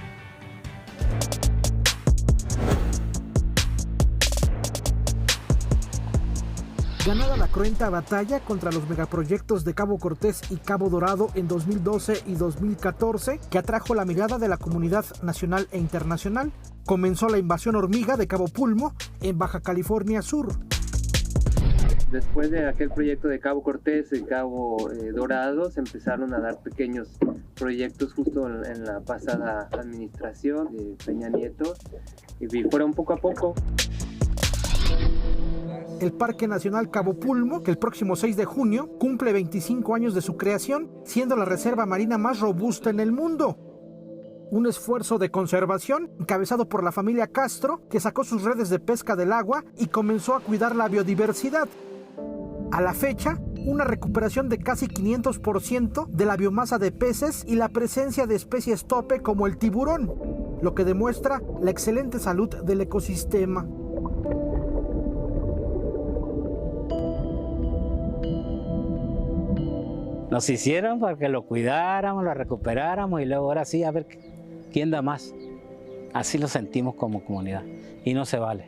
Ganada la cruenta batalla contra los megaproyectos de Cabo Cortés y Cabo Dorado en 2012 y 2014, que atrajo la mirada de la comunidad nacional e internacional, comenzó la invasión hormiga de Cabo Pulmo en Baja California Sur. Después de aquel proyecto de Cabo Cortés y Cabo Dorado, se empezaron a dar pequeños proyectos justo en la pasada administración de Peña Nieto, y fueron poco a poco. El Parque Nacional Cabo Pulmo, que el próximo 6 de junio cumple 25 años de su creación, siendo la reserva marina más robusta en el mundo. Un esfuerzo de conservación encabezado por la familia Castro, que sacó sus redes de pesca del agua y comenzó a cuidar la biodiversidad. A la fecha, una recuperación de casi 500% de la biomasa de peces y la presencia de especies tope como el tiburón, lo que demuestra la excelente salud del ecosistema. Nos hicieron para que lo cuidáramos, lo recuperáramos y luego ahora sí a ver quién da más. Así lo sentimos como comunidad y no se vale.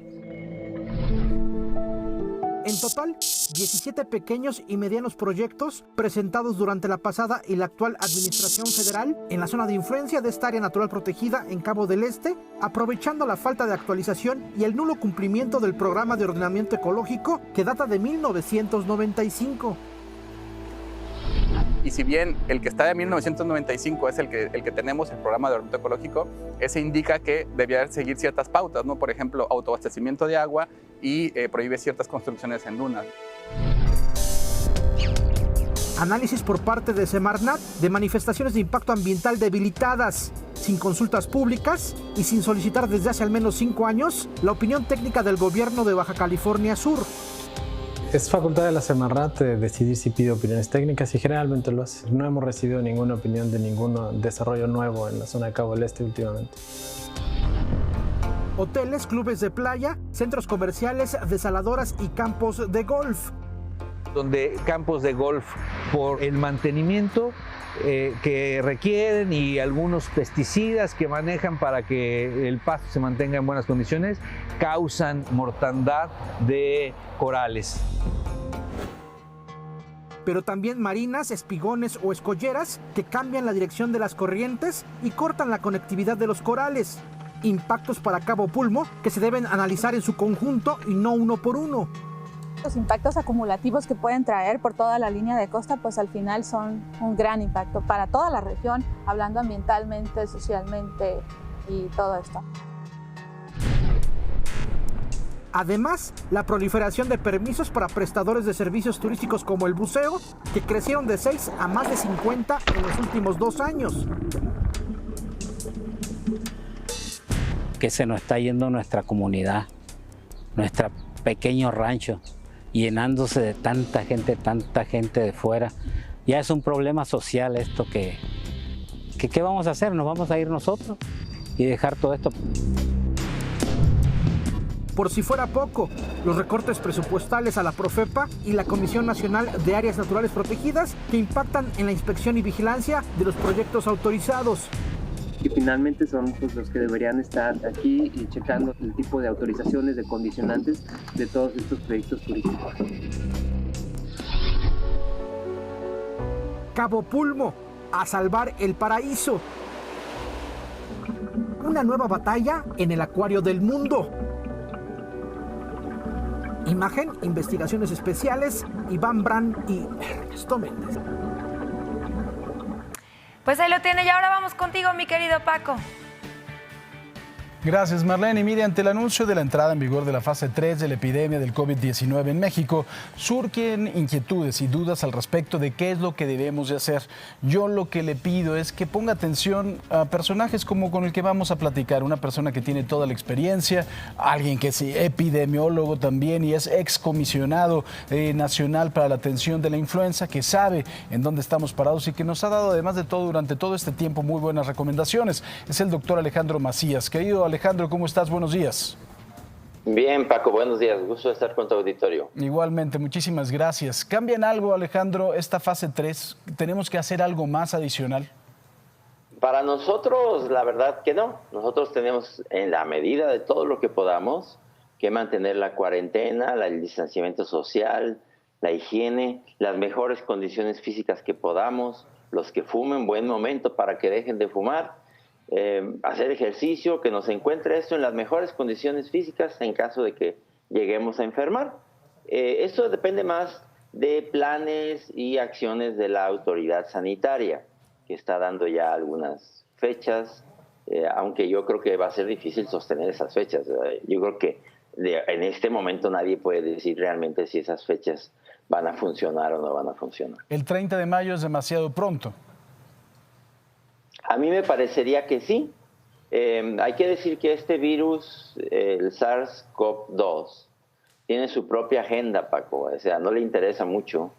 En total, 17 pequeños y medianos proyectos presentados durante la pasada y la actual administración federal en la zona de influencia de esta área natural protegida en Cabo del Este, aprovechando la falta de actualización y el nulo cumplimiento del programa de ordenamiento ecológico que data de 1995. Y si bien el que está de 1995 es el que tenemos, el programa de ordenamiento ecológico, ese indica que debía seguir ciertas pautas, ¿no? Por ejemplo, autoabastecimiento de agua y prohíbe ciertas construcciones en dunas. Análisis por parte de Semarnat de manifestaciones de impacto ambiental debilitadas, sin consultas públicas y sin solicitar desde hace al menos 5 años la opinión técnica del gobierno de Baja California Sur. Es facultad de la Semarnat decidir si pide opiniones técnicas y generalmente lo hace. No hemos recibido ninguna opinión de ningún desarrollo nuevo en la zona de Cabo del Este últimamente. Hoteles, clubes de playa, centros comerciales, desaladoras y campos de golf. Donde campos de golf, por el mantenimiento que requieren y algunos pesticidas que manejan para que el pasto se mantenga en buenas condiciones, causan mortandad de corales. Pero también marinas, espigones o escolleras que cambian la dirección de las corrientes y cortan la conectividad de los corales. Impactos para Cabo Pulmo que se deben analizar en su conjunto y no uno por uno. Los impactos acumulativos que pueden traer por toda la línea de costa, pues al final son un gran impacto para toda la región, hablando ambientalmente, socialmente y todo esto. Además, la proliferación de permisos para prestadores de servicios turísticos como el buceo, que crecieron de 6 a más de 50 en los últimos 2 años. Que se nos está yendo nuestra comunidad, nuestro pequeño rancho, llenándose de tanta gente de fuera. Ya es un problema social esto que ¿qué vamos a hacer? ¿Nos vamos a ir nosotros y dejar todo esto? Por si fuera poco, los recortes presupuestales a la Profepa y la Comisión Nacional de Áreas Naturales Protegidas que impactan en la inspección y vigilancia de los proyectos autorizados. Que finalmente son pues, los que deberían estar aquí y checando el tipo de autorizaciones, de condicionantes de todos estos proyectos turísticos. Cabo Pulmo, a salvar el paraíso. Una nueva batalla en el acuario del mundo. Imagen, investigaciones especiales, Iván Brand y Ernesto Méndez. Pues ahí lo tiene y ahora vamos contigo, mi querido Paco. Gracias, Marlene. Y mire, ante el anuncio de la entrada en vigor de la fase 3 de la epidemia del COVID-19 en México, surgen inquietudes y dudas al respecto de qué es lo que debemos de hacer. Yo lo que le pido es que ponga atención a personajes como con el que vamos a platicar, una persona que tiene toda la experiencia, alguien que es epidemiólogo también y es excomisionado nacional para la atención de la influenza, que sabe en dónde estamos parados y que nos ha dado, además de todo, durante todo este tiempo muy buenas recomendaciones. Es el doctor Alejandro Macías. Querido Alejandro, ¿cómo estás? Buenos días. Bien, Paco, buenos días. Gusto de estar con tu auditorio. Igualmente, muchísimas gracias. ¿Cambian algo, Alejandro, esta fase 3? ¿Tenemos que hacer algo más adicional? Para nosotros, la verdad que no. Nosotros tenemos, en la medida de todo lo que podamos, que mantener la cuarentena, el distanciamiento social, la higiene, las mejores condiciones físicas que podamos, los que fumen, buen momento para que dejen de fumar. Hacer ejercicio, que nos encuentre esto en las mejores condiciones físicas en caso de que lleguemos a enfermar. Esto depende más de planes y acciones de la autoridad sanitaria, que está dando ya algunas fechas, aunque yo creo que va a ser difícil sostener esas fechas. Yo creo que en este momento nadie puede decir realmente si esas fechas van a funcionar o no van a funcionar. ¿El 30 de mayo es demasiado pronto? A mí me parecería que sí. Hay que decir que este virus, el SARS-CoV-2, tiene su propia agenda, Paco. O sea, no le interesa mucho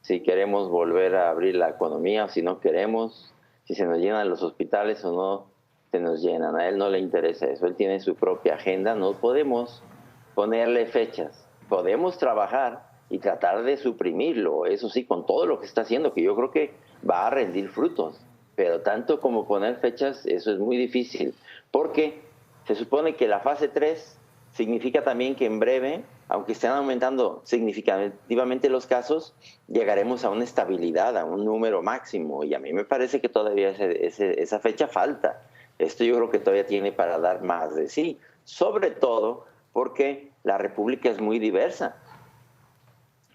si queremos volver a abrir la economía o si no queremos, si se nos llenan los hospitales o no se nos llenan. A él no le interesa eso. Él tiene su propia agenda. No podemos ponerle fechas. Podemos trabajar y tratar de suprimirlo. Eso sí, con todo lo que está haciendo, que yo creo que va a rendir frutos. Pero tanto como poner fechas, eso es muy difícil, porque se supone que la fase 3 significa también que en breve, aunque estén aumentando significativamente los casos, llegaremos a una estabilidad, a un número máximo, y a mí me parece que todavía esa fecha falta. Esto yo creo que todavía tiene para dar más de sí, sobre todo porque la República es muy diversa.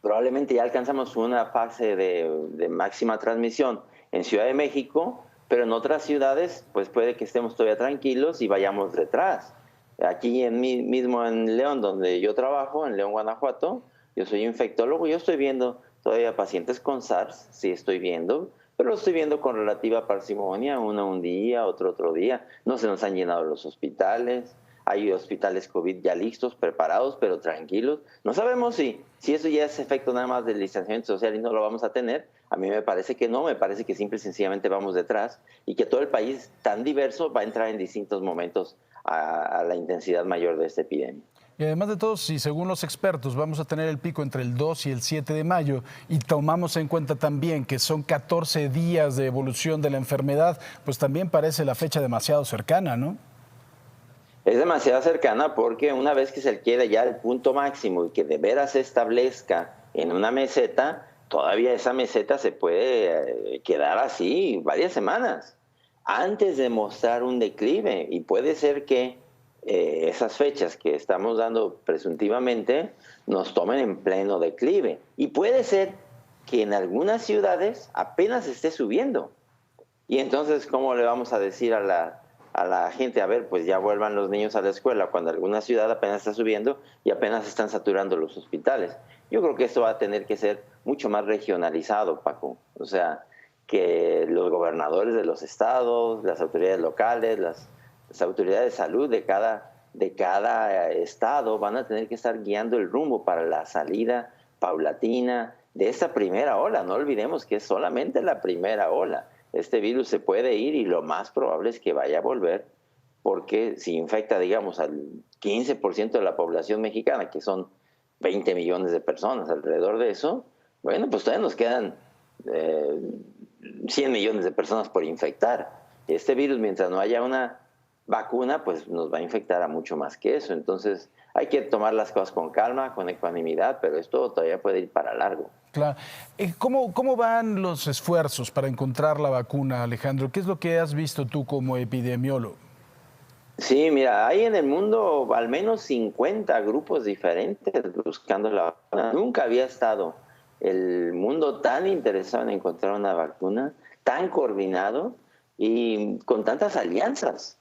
Probablemente ya alcanzamos una fase de máxima transmisión en Ciudad de México, pero en otras ciudades pues puede que estemos todavía tranquilos y vayamos detrás. Aquí mismo en León, donde yo trabajo, en León, Guanajuato, yo soy infectólogo, yo estoy viendo todavía pacientes con SARS, sí estoy viendo, pero lo estoy viendo con relativa parsimonia, uno un día, otro día. No se nos han llenado los hospitales, hay hospitales COVID ya listos, preparados, pero tranquilos. No sabemos si eso ya es efecto nada más del distanciamiento social y no lo vamos a tener. A mí me parece que no, me parece que simple y sencillamente vamos detrás y que todo el país tan diverso va a entrar en distintos momentos a la intensidad mayor de esta epidemia. Y además de todo, si según los expertos vamos a tener el pico entre el 2 y el 7 de mayo y tomamos en cuenta también que son 14 días de evolución de la enfermedad, pues también parece la fecha demasiado cercana, ¿no? Es demasiado cercana porque una vez que se quede ya el punto máximo y que de veras se establezca en una meseta, todavía esa meseta se puede quedar así varias semanas antes de mostrar un declive, y puede ser que esas fechas que estamos dando presuntivamente nos tomen en pleno declive. Y puede ser que en algunas ciudades apenas esté subiendo. Y entonces, ¿cómo le vamos a decir a la gente, a ver, pues ya vuelvan los niños a la escuela, cuando alguna ciudad apenas está subiendo y apenas están saturando los hospitales? Yo creo que esto va a tener que ser mucho más regionalizado, Paco. O sea, que los gobernadores de los estados, las autoridades locales, las autoridades de salud de cada estado van a tener que estar guiando el rumbo para la salida paulatina de esta primera ola. No olvidemos que es solamente la primera ola. Este virus se puede ir y lo más probable es que vaya a volver, porque si infecta, digamos, al 15% de la población mexicana, que son 20 millones de personas, alrededor de eso, bueno, pues todavía nos quedan 100 millones de personas por infectar. Este virus, mientras no haya una vacuna, pues nos va a infectar a mucho más que eso. Entonces hay que tomar las cosas con calma, con ecuanimidad, pero esto todavía puede ir para largo. Claro. ¿Cómo van los esfuerzos para encontrar la vacuna, Alejandro? ¿Qué es lo que has visto tú como epidemiólogo? Sí, mira, hay en el mundo al menos 50 grupos diferentes buscando la vacuna. Nunca había estado el mundo tan interesado en encontrar una vacuna, tan coordinado y con tantas alianzas.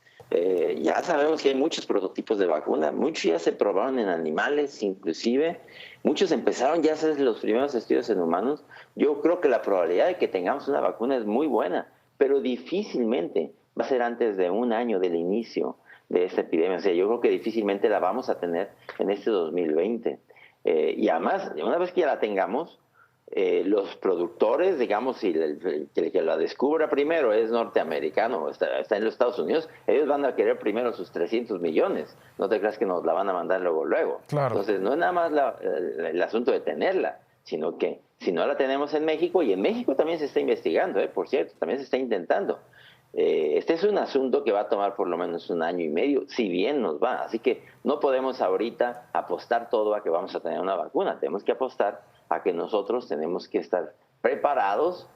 Ya sabemos que hay muchos prototipos de vacuna, muchos ya se probaron en animales inclusive, muchos empezaron ya a hacer los primeros estudios en humanos. Yo creo que la probabilidad de que tengamos una vacuna es muy buena, pero difícilmente va a ser antes de un año del inicio de esta epidemia. O sea, yo creo que difícilmente la vamos a tener en este 2020. Y además, una vez que ya la tengamos, los productores, digamos, si el que la descubra primero es norteamericano, está en los Estados Unidos, ellos van a querer primero sus 300 millones. No te creas que nos la van a mandar luego. Claro. Entonces, no es nada más el asunto de tenerla, sino que si no la tenemos en México, y en México también se está investigando, por cierto, también se está intentando. Este es un asunto que va a tomar por lo menos 1 año y medio, si bien nos va. Así que no podemos ahorita apostar todo a que vamos a tener una vacuna. Tenemos que apostar a que nosotros tenemos que estar preparados,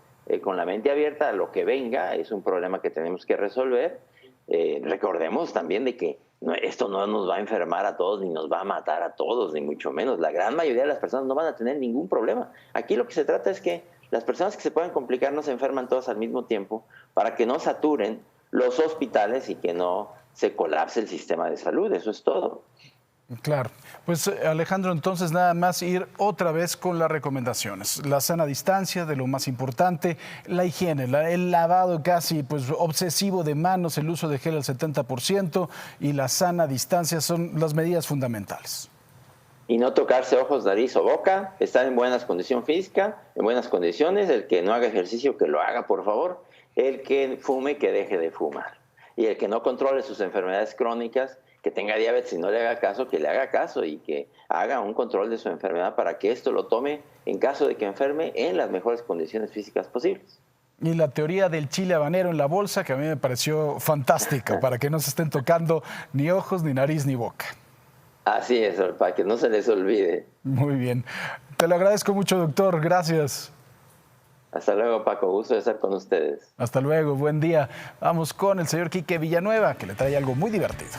con la mente abierta a lo que venga. Es un problema que tenemos que resolver. Recordemos también de que esto no nos va a enfermar a todos, ni nos va a matar a todos, ni mucho menos. La gran mayoría de las personas no van a tener ningún problema. Aquí lo que se trata es que las personas que se puedan complicar no se enferman todas al mismo tiempo, para que no saturen los hospitales y que no se colapse el sistema de salud. Eso es todo. Claro. Pues Alejandro, entonces nada más ir otra vez con las recomendaciones. La sana distancia, de lo más importante, la higiene, el lavado casi obsesivo de manos, el uso de gel al 70% y la sana distancia son las medidas fundamentales. Y no tocarse ojos, nariz o boca, estar en buenas condición física, en buenas condiciones. El que no haga ejercicio, que lo haga, por favor. El que fume, que deje de fumar. Y el que no controle sus enfermedades crónicas, que tenga diabetes y no le haga caso, que le haga caso y que haga un control de su enfermedad para que esto lo tome, en caso de que enferme, en las mejores condiciones físicas posibles. Y la teoría del chile habanero en la bolsa, que a mí me pareció fantástica, para que no se estén tocando ni ojos, ni nariz, ni boca. Así es, para que no se les olvide. Muy bien. Te lo agradezco mucho, doctor. Gracias. Hasta luego, Paco. Gusto de estar con ustedes. Hasta luego. Buen día. Vamos con el señor Quique Villanueva, que le trae algo muy divertido.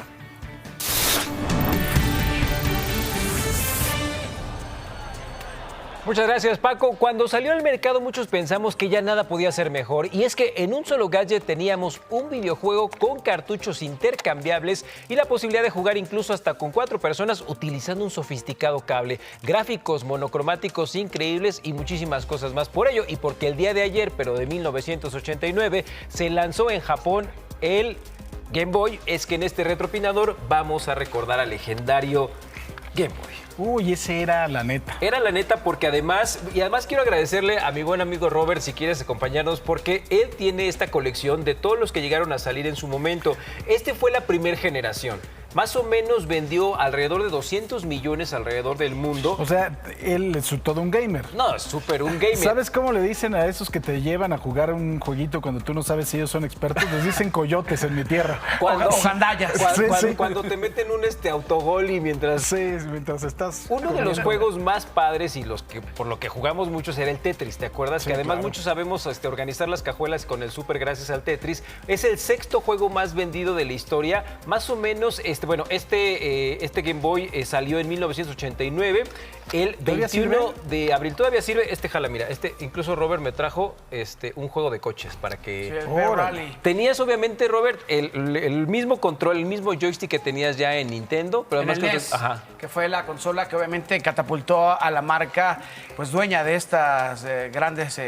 Muchas gracias, Paco. Cuando salió al mercado muchos pensamos que ya nada podía ser mejor, y es que en un solo gadget teníamos un videojuego con cartuchos intercambiables y la posibilidad de jugar incluso hasta con 4 personas utilizando un sofisticado cable, gráficos monocromáticos increíbles y muchísimas cosas más. Por ello, y porque el día de ayer, pero de 1989, se lanzó en Japón el Game Boy, es que en este retropinador vamos a recordar al legendario Game Boy. Uy, ese era la neta. Era la neta porque además quiero agradecerle a mi buen amigo Robert, si quieres acompañarnos, porque él tiene esta colección de todos los que llegaron a salir en su momento. Este fue la primera generación. Más o menos vendió alrededor de 200 millones alrededor del mundo. O sea, él es todo un gamer. No, es súper un gamer. ¿Sabes cómo le dicen a esos que te llevan a jugar un jueguito cuando tú no sabes si ellos son expertos? Les dicen coyotes en mi tierra. Cuando te meten un autogol y mientras... Sí, mientras estás... Uno de los juegos más padres y los que por lo que jugamos muchos era el Tetris, ¿te acuerdas? Sí, que además muchos sabemos organizar las cajuelas con el Super gracias al Tetris. Es el 6º juego más vendido de la historia. Más o menos Este Game Boy salió en 1989. El 21 de abril. Todavía sirve. Jala, mira. Incluso Robert me trajo un juego de coches para que... Rally. Tenías, obviamente, Robert, el mismo control, el mismo joystick que tenías ya en Nintendo, pero además que fue la consola que obviamente catapultó a la marca, pues dueña de estas grandes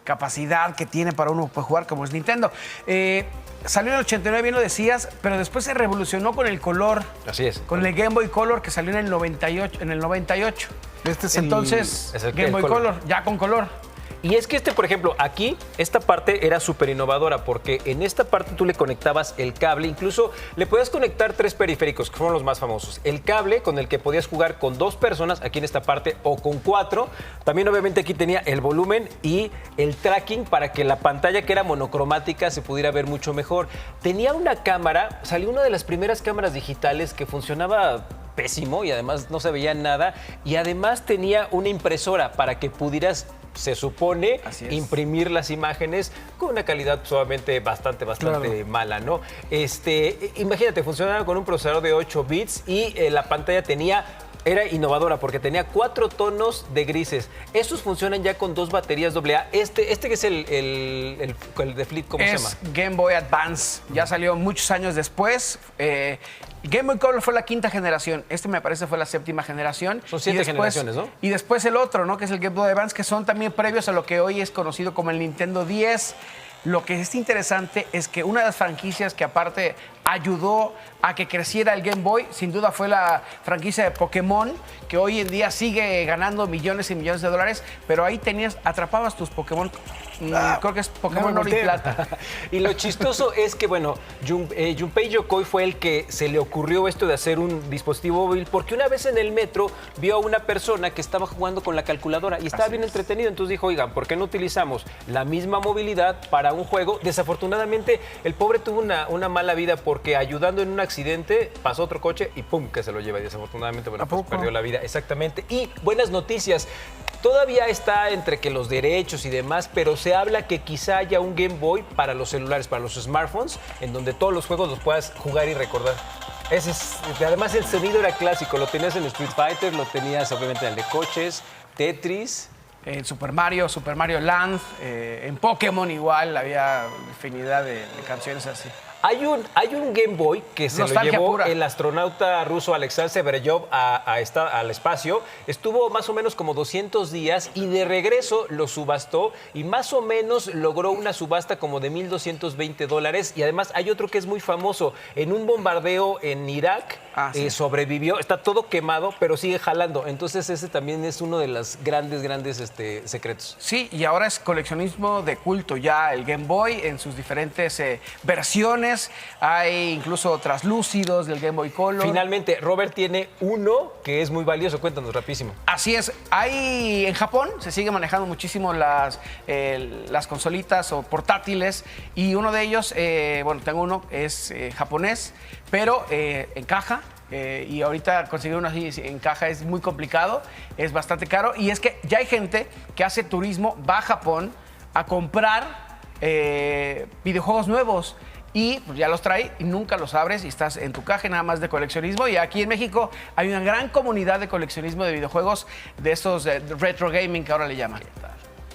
capacidad que tiene para uno jugar como es Nintendo. Salió en el 89, bien lo decías, pero después se revolucionó con el color. Así es. Con el Game Boy Color que salió en el 98. Entonces, Game Boy Color, ya con color. Y es que por ejemplo, aquí, esta parte era súper innovadora porque en esta parte tú le conectabas el cable, incluso le podías conectar 3 periféricos, que fueron los más famosos. El cable con el que podías jugar con 2 personas, aquí en esta parte, o con 4. También obviamente aquí tenía el volumen y el tracking para que la pantalla, que era monocromática, se pudiera ver mucho mejor. Tenía una cámara, salió una de las primeras cámaras digitales que funcionaba pésimo y además no se veía nada. Y además tenía una impresora para que pudieras, se supone, imprimir las imágenes con una calidad solamente bastante mala, ¿no? Imagínate, funcionaba con un procesador de 8 bits y la pantalla era innovadora porque tenía 4 tonos de grises. Estos funcionan ya con 2 baterías AA. Que es el de Flip, ¿cómo se llama? Es Game Boy Advance. Ya salió muchos años después. Game Boy Color fue la 5ª generación. Me parece fue la 7ª generación. Son 7 generaciones, ¿no? Y después el otro, ¿no? Que es el Game Boy Advance, que son también previos a lo que hoy es conocido como el Nintendo 10. Lo que es interesante es que una de las franquicias que aparte ayudó a que creciera el Game Boy, sin duda fue la franquicia de Pokémon, que hoy en día sigue ganando millones y millones de dólares, pero ahí atrapabas tus Pokémon, creo que es Pokémon Oro y Plata. Y lo chistoso es que, Junpei Yokoi fue el que se le ocurrió esto de hacer un dispositivo móvil, porque una vez en el metro vio a una persona que estaba jugando con la calculadora y estaba bien entretenido, entonces dijo, oigan, ¿por qué no utilizamos la misma movilidad para un juego? Desafortunadamente, el pobre tuvo una mala vida porque ayudando en un accidente pasó otro coche y ¡pum!, que se lo lleva. Y desafortunadamente, perdió la vida. Exactamente. Y buenas noticias. Todavía está entre que los derechos y demás, pero se habla que quizá haya un Game Boy para los celulares, para los smartphones, en donde todos los juegos los puedas jugar y recordar. Además, el sonido era clásico. Lo tenías en Street Fighter, lo tenías obviamente en el de coches, Tetris. En Super Mario Land, en Pokémon igual, había infinidad de canciones así. Hay un Game Boy que se lo llevó el astronauta ruso Alexander Severyov al espacio. Estuvo más o menos como 200 días y de regreso lo subastó y más o menos logró una subasta como de $1,220. Y además hay otro que es muy famoso. En un bombardeo en Irak sobrevivió. Está todo quemado, pero sigue jalando. Entonces ese también es uno de los grandes secretos. Sí, y ahora es coleccionismo de culto ya el Game Boy en sus diferentes versiones. Hay incluso traslúcidos del Game Boy Color. Finalmente, Robert tiene uno que es muy valioso. Cuéntanos rapidísimo. Así es. En Japón se sigue manejando muchísimo las consolitas o portátiles y uno de ellos, tengo uno, es japonés, pero en caja. Y ahorita conseguir uno así en caja es muy complicado, es bastante caro. Y es que ya hay gente que hace turismo, va a Japón a comprar videojuegos nuevos. Y pues ya los trae y nunca los abres y estás en tu caja nada más de coleccionismo. Y aquí en México hay una gran comunidad de coleccionismo de videojuegos, de estos retro gaming que ahora le llaman.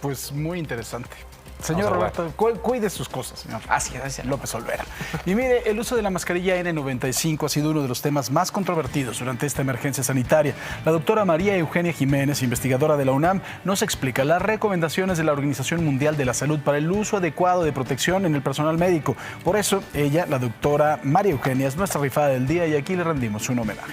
Pues muy interesante. Señor Roberto, cuide sus cosas, señor. Gracias. López Olvera. Y mire, el uso de la mascarilla N95 ha sido uno de los temas más controvertidos durante esta emergencia sanitaria. La doctora María Eugenia Jiménez, investigadora de la UNAM, nos explica las recomendaciones de la Organización Mundial de la Salud para el uso adecuado de protección en el personal médico. Por eso, ella, la doctora María Eugenia, es nuestra rifada del día y aquí le rendimos un homenaje.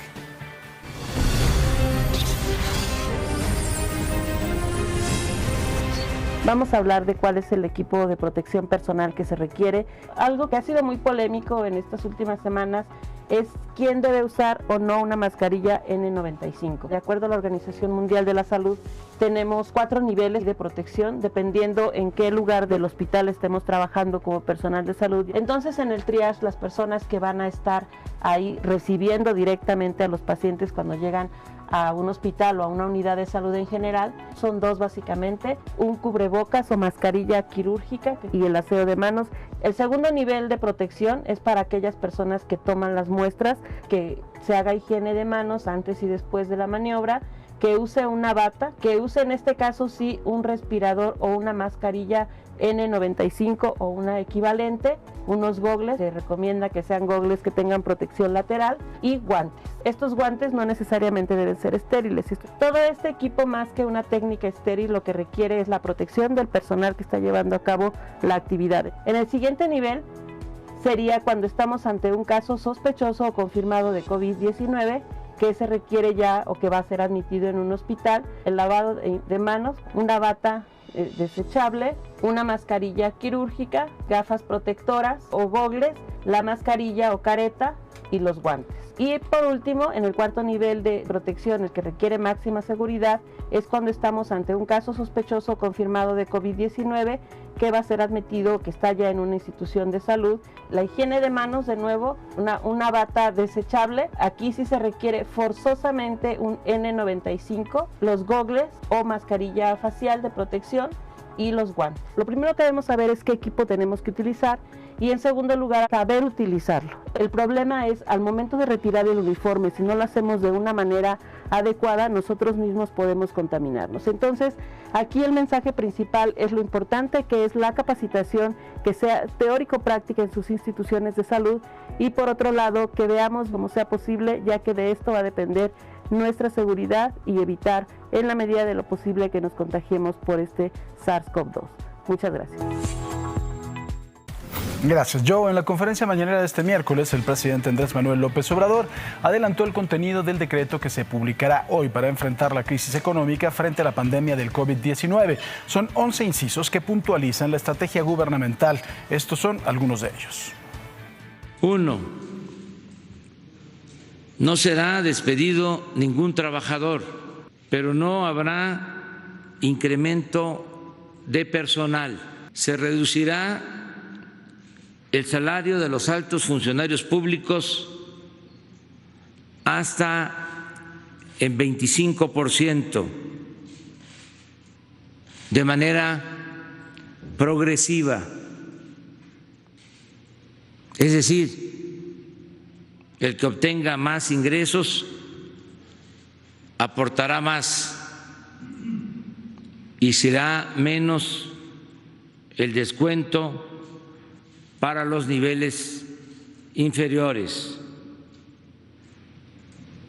Vamos a hablar de cuál es el equipo de protección personal que se requiere. Algo que ha sido muy polémico en estas últimas semanas es quién debe usar o no una mascarilla N95. De acuerdo a la Organización Mundial de la Salud, tenemos 4 niveles de protección dependiendo en qué lugar del hospital estemos trabajando como personal de salud. Entonces, en el triage, las personas que van a estar ahí recibiendo directamente a los pacientes cuando llegan a un hospital o a una unidad de salud en general, son 2 básicamente: un cubrebocas o mascarilla quirúrgica y el aseo de manos. El segundo nivel de protección es para aquellas personas que toman las muestras, que se haga higiene de manos antes y después de la maniobra, que use una bata, que use en este caso sí un respirador o una mascarilla N95 o una equivalente, unos gogles, se recomienda que sean gogles que tengan protección lateral, y guantes. Estos guantes no necesariamente deben ser estériles. Todo este equipo, más que una técnica estéril, lo que requiere es la protección del personal que está llevando a cabo la actividad. En el siguiente nivel sería cuando estamos ante un caso sospechoso o confirmado de COVID-19, que se requiere ya o que va a ser admitido en un hospital: el lavado de manos, una bata desechable, una mascarilla quirúrgica, gafas protectoras o gogles, la mascarilla o careta y los guantes. Y por último, en el cuarto nivel de protección, el que requiere máxima seguridad, es cuando estamos ante un caso sospechoso confirmado de COVID-19 que va a ser admitido, que está ya en una institución de salud. La higiene de manos, de nuevo, una bata desechable. Aquí sí se requiere forzosamente un N95, los gogles o mascarilla facial de protección y los guantes. Lo primero que debemos saber es qué equipo tenemos que utilizar y, en segundo lugar, saber utilizarlo. El problema es al momento de retirar el uniforme, si no lo hacemos de una manera adecuada, nosotros mismos podemos contaminarnos. Entonces, aquí el mensaje principal es lo importante que es la capacitación, que sea teórico-práctica en sus instituciones de salud, y por otro lado, que veamos como sea posible, ya que de esto va a depender nuestra seguridad y evitar en la medida de lo posible que nos contagiemos por este SARS-CoV-2. Muchas gracias. Gracias, Joe. En la conferencia mañanera de este miércoles, el presidente Andrés Manuel López Obrador adelantó el contenido del decreto que se publicará hoy para enfrentar la crisis económica frente a la pandemia del COVID-19. Son 11 incisos que puntualizan la estrategia gubernamental. Estos son algunos de ellos. 1. No será despedido ningún trabajador, pero no habrá incremento de personal. Se reducirá el salario de los altos funcionarios públicos hasta en 25%, de manera progresiva. Es decir, el que obtenga más ingresos aportará más y será menos el descuento para los niveles inferiores.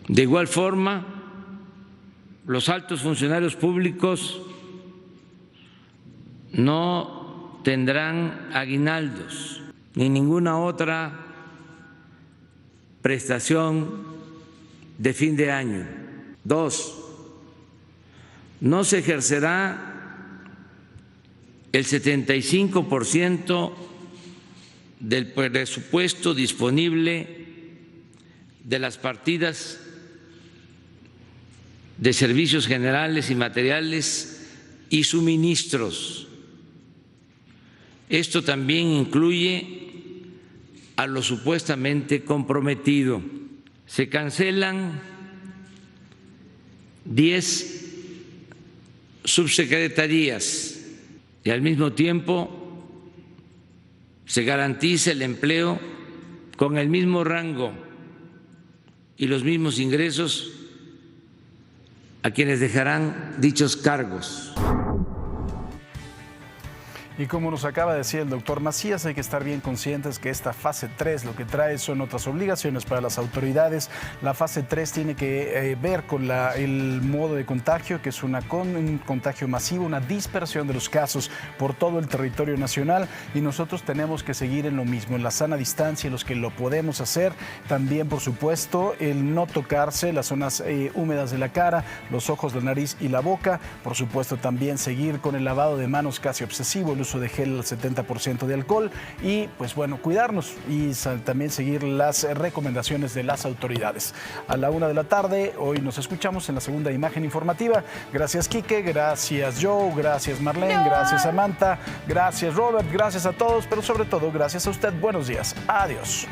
De igual forma, los altos funcionarios públicos no tendrán aguinaldos ni ninguna otra prestación de fin de año. 2. No se ejercerá el 75% del presupuesto disponible de las partidas de servicios generales y materiales y suministros. Esto también incluye a lo supuestamente comprometido. Se cancelan 10 subsecretarías y al mismo tiempo se garantiza el empleo con el mismo rango y los mismos ingresos a quienes dejarán dichos cargos. Y como nos acaba de decir el doctor Macías, hay que estar bien conscientes que esta fase 3 lo que trae son otras obligaciones para las autoridades. La fase 3 tiene que ver con el modo de contagio, que es un contagio masivo, una dispersión de los casos por todo el territorio nacional, y nosotros tenemos que seguir en lo mismo, en la sana distancia, en los que lo podemos hacer. También, por supuesto, el no tocarse las zonas húmedas de la cara, los ojos, la nariz y la boca. Por supuesto, también seguir con el lavado de manos casi obsesivo, el uso de gel al 70% de alcohol y pues bueno, cuidarnos y también seguir las recomendaciones de las autoridades. A la 1 de la tarde, hoy nos escuchamos en la segunda imagen informativa. Gracias Quique, gracias Joe, gracias Marlene, gracias Samantha, gracias Robert, gracias a todos, pero sobre todo gracias a usted. Buenos días. Adiós.